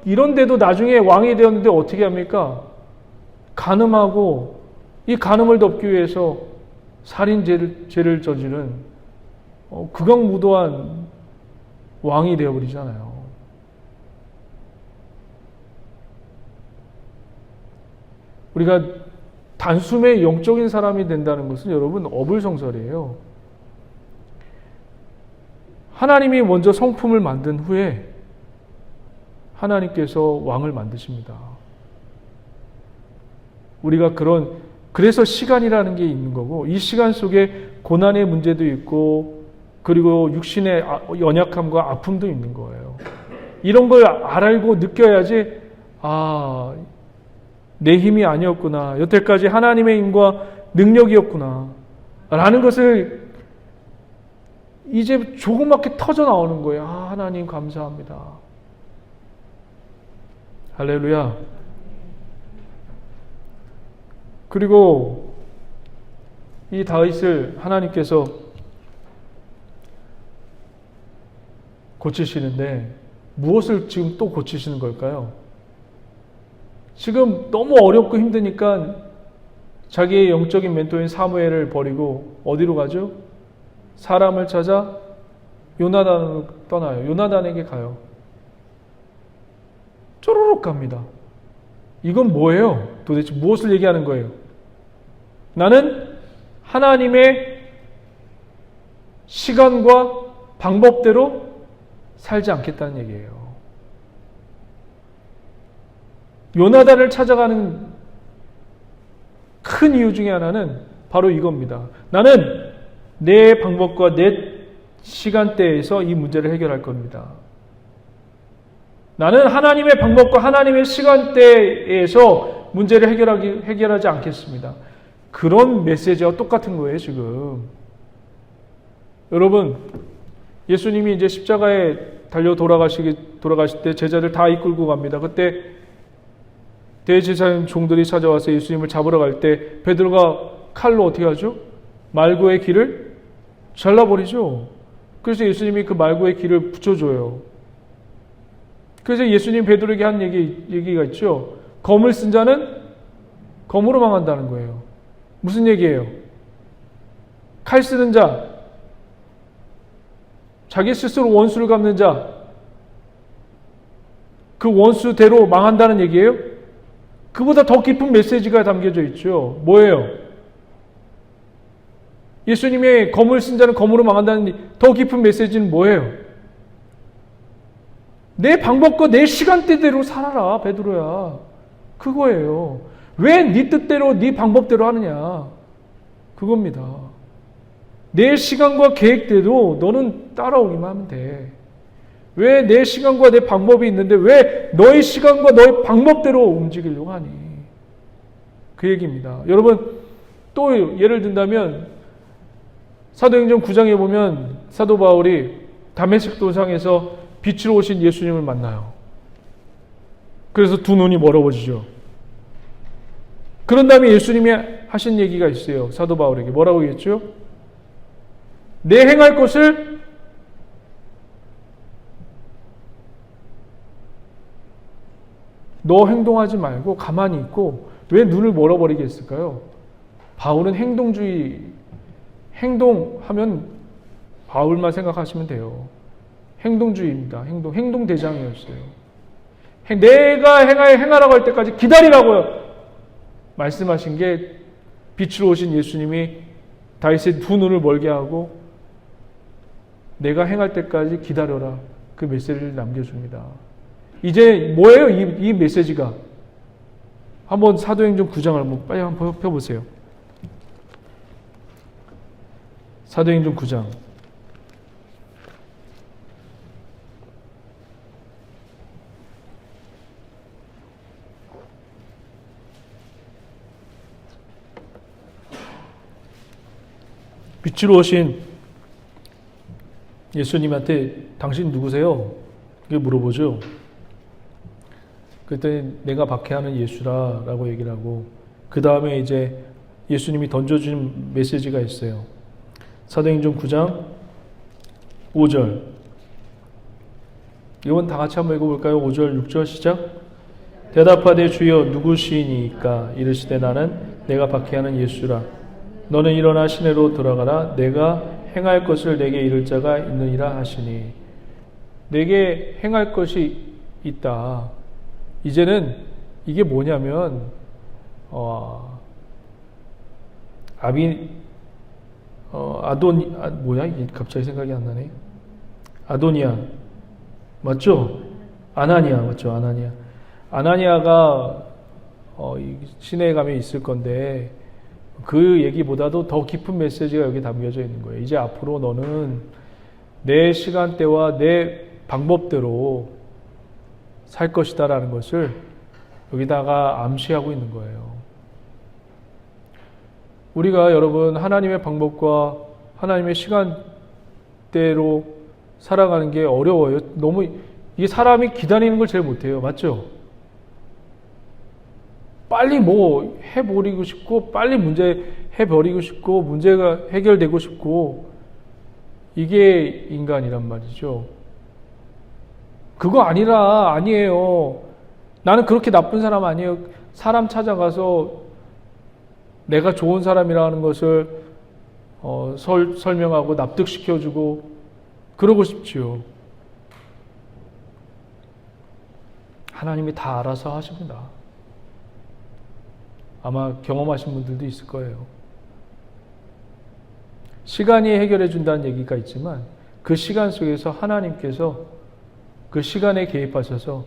S1: 이런데도 나중에 왕이 되었는데 어떻게 합니까? 간음하고, 이 간음을 덮기 위해서 살인죄를 저지른 극악무도한 왕이 되어버리잖아요. 우리가 단숨에 영적인 사람이 된다는 것은 여러분 어불성설이에요. 하나님이 먼저 성품을 만든 후에 하나님께서 왕을 만드십니다. 우리가 그래서 시간이라는 게 있는 거고, 이 시간 속에 고난의 문제도 있고, 그리고 육신의 연약함과 아픔도 있는 거예요. 이런 걸 알고 느껴야지, 내 힘이 아니었구나, 여태까지 하나님의 힘과 능력이었구나 라는 것을 이제 조그맣게 터져 나오는 거예요. 하나님 감사합니다. 할렐루야. 그리고 이 다윗을 하나님께서 고치시는데 무엇을 지금 또 고치시는 걸까요? 지금 너무 어렵고 힘드니까 자기의 영적인 멘토인 사무엘을 버리고 어디로 가죠? 사람을 찾아 요나단으로 떠나요. 요나단에게 가요. 쪼르륵 갑니다. 이건 뭐예요? 도대체 무엇을 얘기하는 거예요? 나는 하나님의 시간과 방법대로 살지 않겠다는 얘기예요. 요나단을 찾아가는 큰 이유 중에 하나는 바로 이겁니다. 나는 내 방법과 내 시간대에서 이 문제를 해결할 겁니다. 나는 하나님의 방법과 하나님의 시간대에서 문제를 해결하지 않겠습니다. 그런 메시지와 똑같은 거예요, 지금. 여러분, 예수님이 이제 십자가에 달려 돌아가실 때 제자들 다 이끌고 갑니다. 그때 대제사장 종들이 찾아와서 예수님을 잡으러 갈 때 베드로가 칼로 어떻게 하죠? 말고의 길을 잘라버리죠. 그래서 예수님이 그 말고의 길을 붙여줘요. 그래서 예수님 베드로에게 한 얘기가 있죠. 검을 쓴 자는 검으로 망한다는 거예요. 무슨 얘기예요? 칼 쓰는 자, 자기 스스로 원수를 갚는 자, 그 원수대로 망한다는 얘기예요? 그보다 더 깊은 메시지가 담겨져 있죠. 뭐예요? 예수님의 검을 쓴 자는 검으로 망한다는 더 깊은 메시지는 뭐예요? 내 방법과 내 시간대대로 살아라, 베드로야. 그거예요. 왜 네 뜻대로 네 방법대로 하느냐? 그겁니다. 내 시간과 계획대로 너는 따라오기만 하면 돼. 왜 내 시간과 내 방법이 있는데 왜 너의 시간과 너의 방법대로 움직이려고 하니? 그 얘기입니다. 여러분, 또 예를 든다면 사도행전 9장에 보면 사도 바울이 다메섹 도상에서 빛으로 오신 예수님을 만나요. 그래서 두 눈이 멀어버리죠. 그런 다음에 예수님이 하신 얘기가 있어요. 사도 바울에게 뭐라고 얘기했죠? 내 행할 것을 너 행동하지 말고 가만히 있고 왜 눈을 멀어버리게 했을까요? 바울은 행동하면 바울만 생각하시면 돼요. 행동주의입니다. 행동 대장이었어요. 내가 행하라고 할 때까지 기다리라고요. 말씀하신 게 빛으로 오신 예수님이 다윗의 두 눈을 멀게 하고 내가 행할 때까지 기다려라. 그 메시지를 남겨줍니다. 이제 뭐예요? 이 메시지가. 한번 사도행전 9장을 빨리 한번 펴보세요. 사도행전 9장. 빛으로 오신 예수님한테 당신 누구세요? 이렇게 물어보죠. 그랬더니 내가 박해하는 예수라라고 얘기를 하고 그 다음에 이제 예수님이 던져준 메시지가 있어요. 사도행전 9장 5절. 이건 다 같이 한번 읽어볼까요? 5절 6절 시작. 대답하되 주여 누구시니까 이르시되 나는 내가 박해하는 예수라. 너는 일어나 시내로 들어가라. 내가 행할 것을 내게 이를 자가 있느니라 하시니. 내게 행할 것이 있다. 이제는 이게 뭐냐면 뭐야 이게 갑자기 생각이 안 나네. 아도니아 맞죠? 아나니아 맞죠? 아나니아가 시내에 가면 있을 건데 그 얘기보다도 더 깊은 메시지가 여기 담겨져 있는 거예요. 이제 앞으로 너는 내 시간대와 내 방법대로 살 것이다라는 것을 여기다가 암시하고 있는 거예요. 우리가 여러분 하나님의 방법과 하나님의 시간대로 살아가는 게 어려워요. 너무 이게 사람이 기다리는 걸 제일 못해요. 맞죠? 빨리 뭐 해버리고 싶고 빨리 문제 해버리고 싶고 문제가 해결되고 싶고 이게 인간이란 말이죠. 그거 아니에요. 나는 그렇게 나쁜 사람 아니에요. 사람 찾아가서 내가 좋은 사람이라는 것을 설명하고 납득시켜주고 그러고 싶지요. 하나님이 다 알아서 하십니다. 아마 경험하신 분들도 있을 거예요. 시간이 해결해 준다는 얘기가 있지만 그 시간 속에서 하나님께서 그 시간에 개입하셔서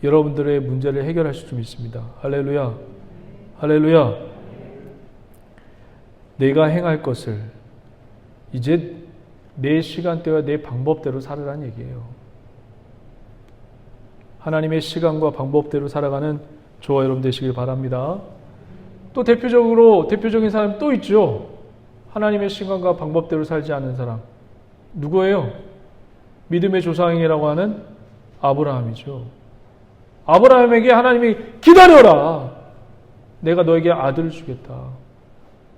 S1: 여러분들의 문제를 해결하실 수 있습니다. 할렐루야. 할렐루야. 내가 행할 것을 이제 내 시간대와 내 방법대로 살으라는 얘기예요. 하나님의 시간과 방법대로 살아가는 저와 여러분 되시길 바랍니다. 또 대표적인 사람이 또 있죠. 하나님의 시간과 방법대로 살지 않는 사람. 누구예요? 믿음의 조상이라고 하는 아브라함이죠. 아브라함에게 하나님이 기다려라. 내가 너에게 아들을 주겠다.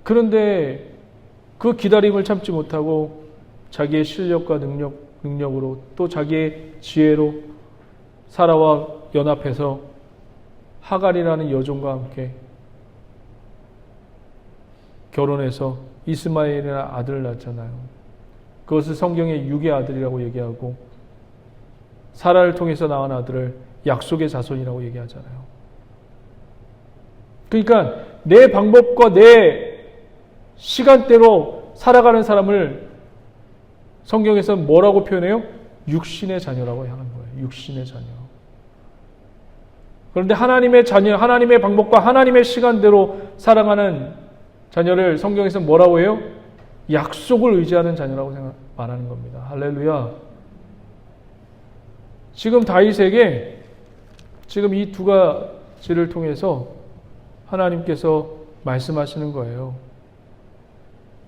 S1: 그런데 그 기다림을 참지 못하고 자기의 실력과 능력으로 또 자기의 지혜로 사라와 연합해서 하갈이라는 여종과 함께 결혼해서 이스마엘이라는 아들을 낳았잖아요. 그것을 성경의 육의 아들이라고 얘기하고 사라를 통해서 낳은 아들을 약속의 자손이라고 얘기하잖아요. 그러니까 내 방법과 내 시간대로 살아가는 사람을 성경에서 뭐라고 표현해요? 육신의 자녀라고 하는 거예요. 육신의 자녀. 그런데 하나님의 자녀, 하나님의 방법과 하나님의 시간대로 살아가는 자녀를 성경에서 뭐라고 해요? 약속을 의지하는 자녀라고 말하는 겁니다. 할렐루야. 지금 다윗에게 지금 이 두 가지를 통해서 하나님께서 말씀하시는 거예요.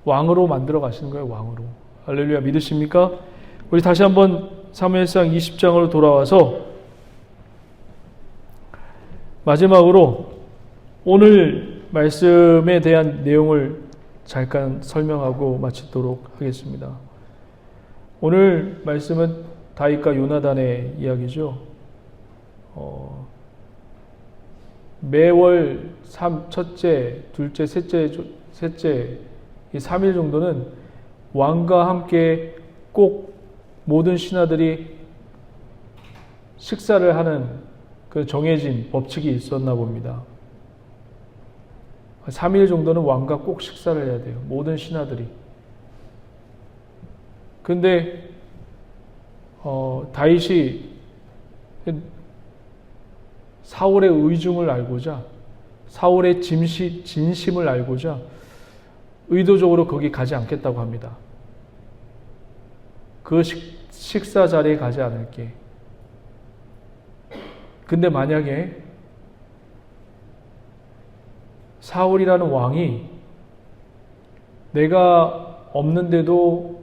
S1: 왕으로 만들어 가시는 거예요. 왕으로. 할렐루야. 믿으십니까? 우리 다시 한번 사무엘상 20장으로 돌아와서 마지막으로 오늘 말씀에 대한 내용을 잠깐 설명하고 마치도록 하겠습니다. 오늘 말씀은 다윗과 요나단의 이야기죠. 매월 첫째, 둘째, 셋째 이 3일 정도는 왕과 함께 꼭 모든 신하들이 식사를 하는 그 정해진 법칙이 있었나 봅니다. 3일 정도는 왕과 꼭 식사를 해야 돼요. 모든 신하들이. 근데 다윗이 사울의 의중을 알고자 사울의 진심을 알고자 의도적으로 거기 가지 않겠다고 합니다. 그 식사 자리에 가지 않을게. 근데 만약에 사울이라는 왕이 내가 없는데도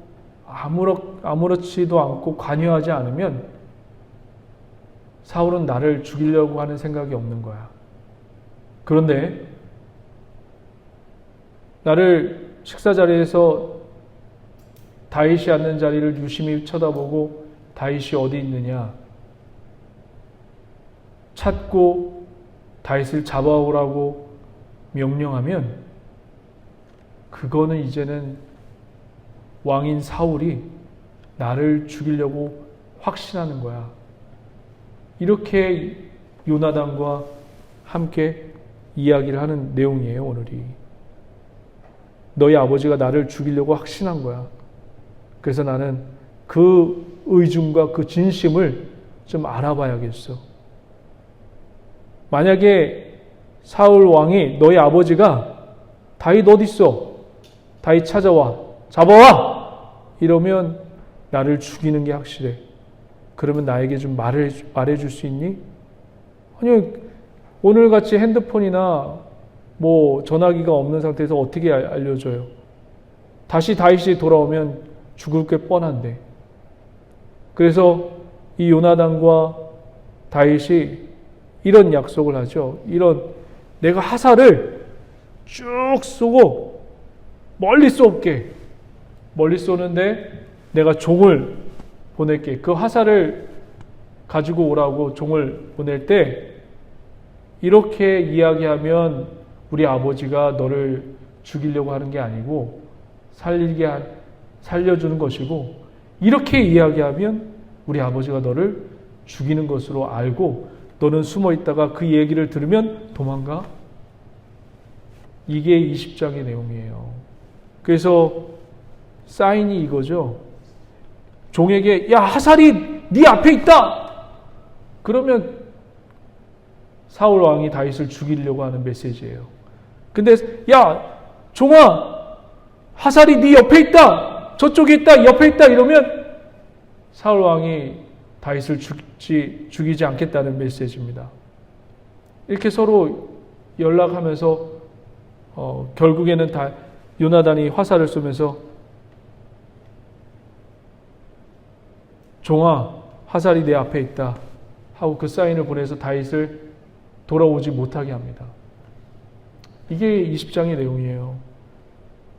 S1: 아무렇지도 않고 관여하지 않으면 사울은 나를 죽이려고 하는 생각이 없는 거야. 그런데 나를 식사 자리에서 다윗이 앉는 자리를 유심히 쳐다보고 다윗이 어디 있느냐 찾고 다윗을 잡아오라고 명령하면 그거는 이제는 왕인 사울이 나를 죽이려고 확신하는 거야. 이렇게 요나단과 함께 이야기를 하는 내용이에요. 오늘이. 너희 아버지가 나를 죽이려고 확신한 거야. 그래서 나는 그 의중과 그 진심을 좀 알아봐야겠어. 만약에 사울 왕이 너희 아버지가 다윗 어디 있어? 다윗 찾아와. 잡아와! 이러면 나를 죽이는 게 확실해. 그러면 나에게 좀 말해줄 수 있니? 아니, 오늘같이 핸드폰이나 뭐 전화기가 없는 상태에서 어떻게 알려줘요? 다시 다윗이 돌아오면 죽을 게 뻔한데. 그래서 이 요나단과 다윗이 이런 약속을 하죠. 이런 내가 화살을 쭉 쏘고 멀리 쏠게. 멀리 쏘는데 내가 종을 보낼게. 그 화살을 가지고 오라고 종을 보낼 때 이렇게 이야기하면 우리 아버지가 너를 죽이려고 하는 게 아니고 살려주는 것이고, 이렇게 이야기하면 우리 아버지가 너를 죽이는 것으로 알고 너는 숨어 있다가 그 얘기를 들으면 도망가. 이게 20장의 내용이에요. 그래서 사인이 이거죠. 종에게 야, 화살이 네 앞에 있다. 그러면 사울 왕이 다윗을 죽이려고 하는 메시지예요. 근데 야, 종아, 화살이 네 옆에 있다. 저쪽에 있다. 옆에 있다. 이러면 사울 왕이 다윗을 죽이지 않겠다는 메시지입니다. 이렇게 서로 연락하면서 결국에는 요나단이 화살을 쏘면서 종아, 화살이 내 앞에 있다 하고 그 사인을 보내서 다윗을 돌아오지 못하게 합니다. 이게 20장의 내용이에요.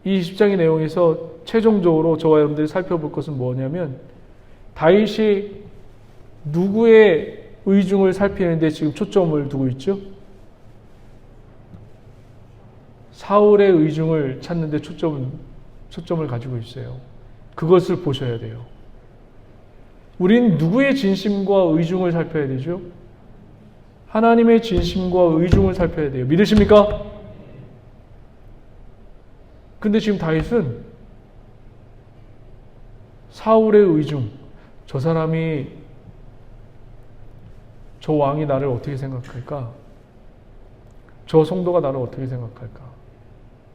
S1: 이 20장의 내용에서 최종적으로 저와 여러분들이 살펴볼 것은 뭐냐면, 다윗이 누구의 의중을 살피는데 지금 초점을 두고 있죠? 사울의 의중을 찾는데 초점을 가지고 있어요. 그것을 보셔야 돼요. 우린 누구의 진심과 의중을 살펴야 되죠? 하나님의 진심과 의중을 살펴야 돼요. 믿으십니까? 근데 지금 다윗은 사울의 의중, 저 사람이, 저 왕이 나를 어떻게 생각할까? 저 성도가 나를 어떻게 생각할까?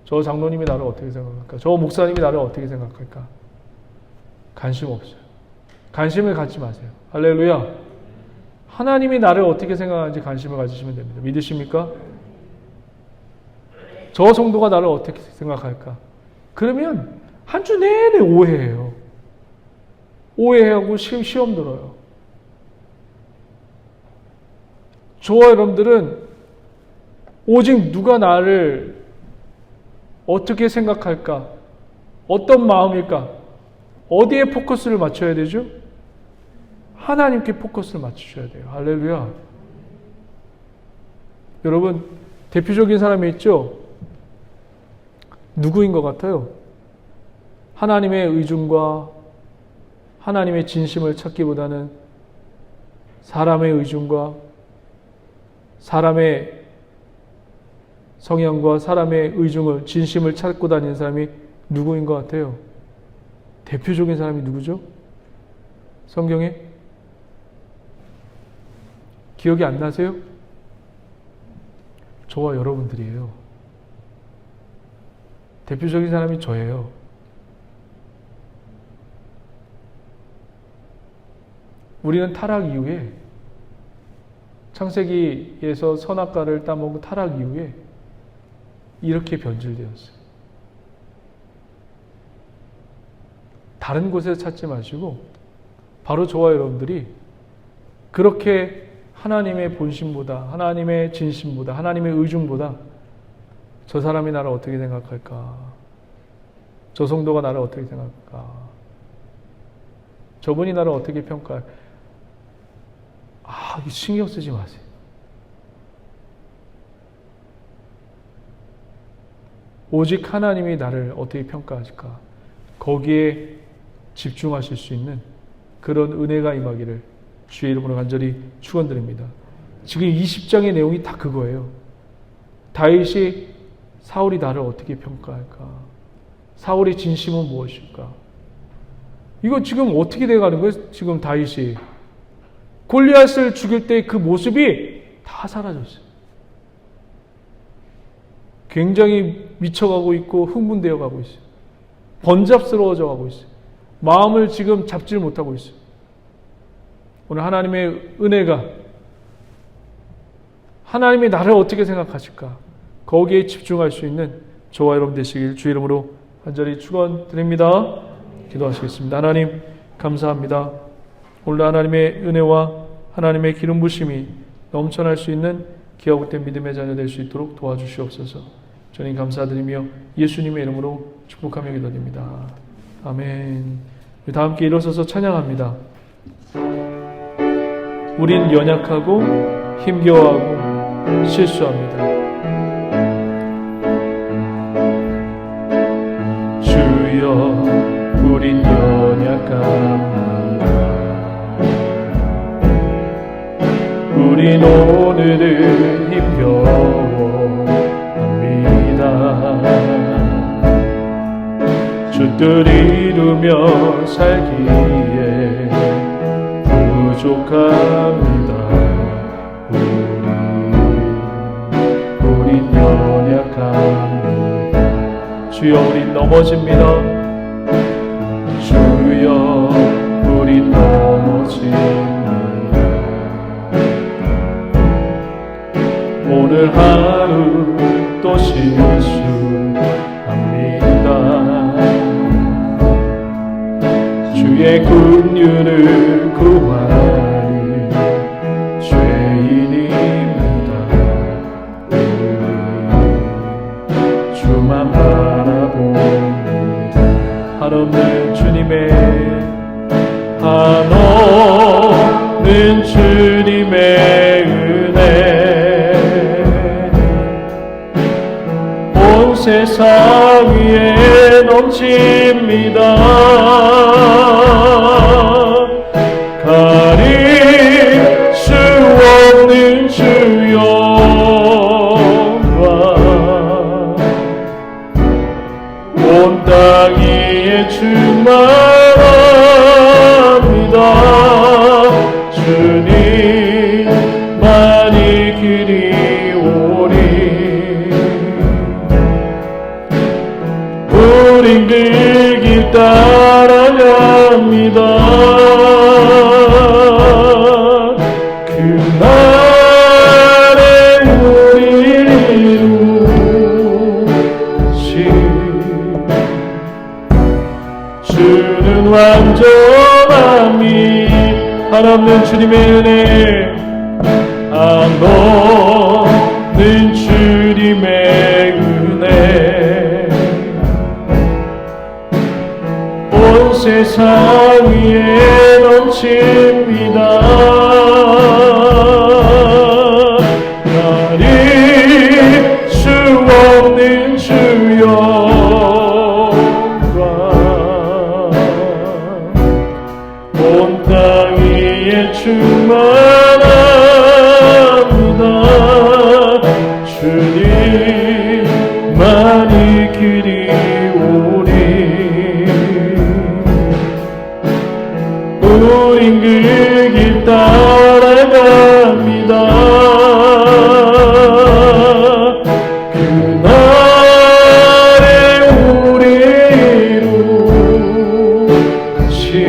S1: 저 장로님이 나를 어떻게 생각할까? 저 목사님이 나를 어떻게 생각할까? 관심 없어요. 관심을 갖지 마세요. 할렐루야. 하나님이 나를 어떻게 생각하는지 관심을 가지시면 됩니다. 믿으십니까? 저 성도가 나를 어떻게 생각할까? 그러면 한 주 내내 오해해요. 오해하고 시험 들어요. 저와 여러분들은 오직 누가 나를 어떻게 생각할까? 어떤 마음일까? 어디에 포커스를 맞춰야 되죠? 하나님께 포커스를 맞추셔야 돼요. 할렐루야. 여러분, 대표적인 사람이 있죠? 누구인 것 같아요? 하나님의 의중과 하나님의 진심을 찾기보다는 사람의 의중과 사람의 성향과 사람의 의중을, 진심을 찾고 다니는 사람이 누구인 것 같아요? 대표적인 사람이 누구죠? 성경에? 기억이 안 나세요? 저와 여러분들이에요. 대표적인 사람이 저예요. 우리는 타락 이후에, 창세기에서 선악과를 따먹은 타락 이후에 이렇게 변질되었어요. 다른 곳에서 찾지 마시고 바로 저와 여러분들이 그렇게 하나님의 본심보다, 하나님의 진심보다, 하나님의 의중보다 저 사람이 나를 어떻게 생각할까? 저 성도가 나를 어떻게 생각할까? 저분이 나를 어떻게 평가할까? 신경 쓰지 마세요. 오직 하나님이 나를 어떻게 평가하실까? 거기에 집중하실 수 있는 그런 은혜가 임하기를 주의 이름으로 간절히 축원드립니다. 지금 20장의 내용이 다 그거예요. 다윗이 사울이 나를 어떻게 평가할까? 사울의 진심은 무엇일까? 이거 지금 어떻게 돼가는 거예요? 지금 다윗이 골리앗을 죽일 때 그 모습이 다 사라졌어요. 굉장히 미쳐가고 있고 흥분되어 가고 있어요. 번잡스러워져 가고 있어요. 마음을 지금 잡지를 못하고 있어요. 오늘 하나님의 은혜가, 하나님이 나를 어떻게 생각하실까? 거기에 집중할 수 있는 저와 여러분 되시길 주의 이름으로 간절히 축원드립니다. 기도하시겠습니다. 하나님 감사합니다. 오늘 하나님의 은혜와 하나님의 기름 부심이 넘쳐날 수 있는 기하고된 믿음의 자녀 될 수 있도록 도와주시옵소서. 주님 감사드리며 예수님의 이름으로 축복하며 기도드립니다. 아멘. 우리 다 함께 일어서서 찬양합니다. 우린 연약하고 힘겨워하고 실수합니다. 주여 우린 연약합니다. 우린 오늘은 힘겨워합니다. 주 뜻 이루며 살기에 부족합니다. 우린 연약합니다. 주여 우린 넘어집니다. 주여 우린 넘어집니다. 오늘 하루 또 실수합니다. 주의 긍휼을 구하니 죄인입니다. 주만 바라봅니다. 한없는 주님의 한없는 주님의 은혜 온 세상 위에 넘칩니다. 가릴 수 없는 주 영광 온 땅 위에 충만합니다. 주님만이 그리오리. 우린 그 길 따라갑니다. 그날에 우리를 이루시 주는 완전함이 한없는 주님의 은혜 한없는 주님의 은혜 온 세상 위에 넘칩니다. 가릴 수 없는 주 영광 온 땅 위에 충만합니다. 주님만이 그리오리. 우린 그 길 따라갑니다. 그날에 우리를 이루시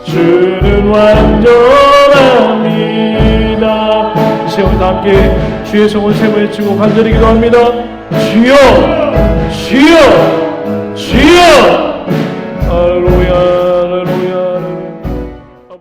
S1: 주는 완전합니다. 이 시간 다 함께 주의 성을 세고 외치고 간절히 기도합니다. 주여 주여 주여. 할렐루야.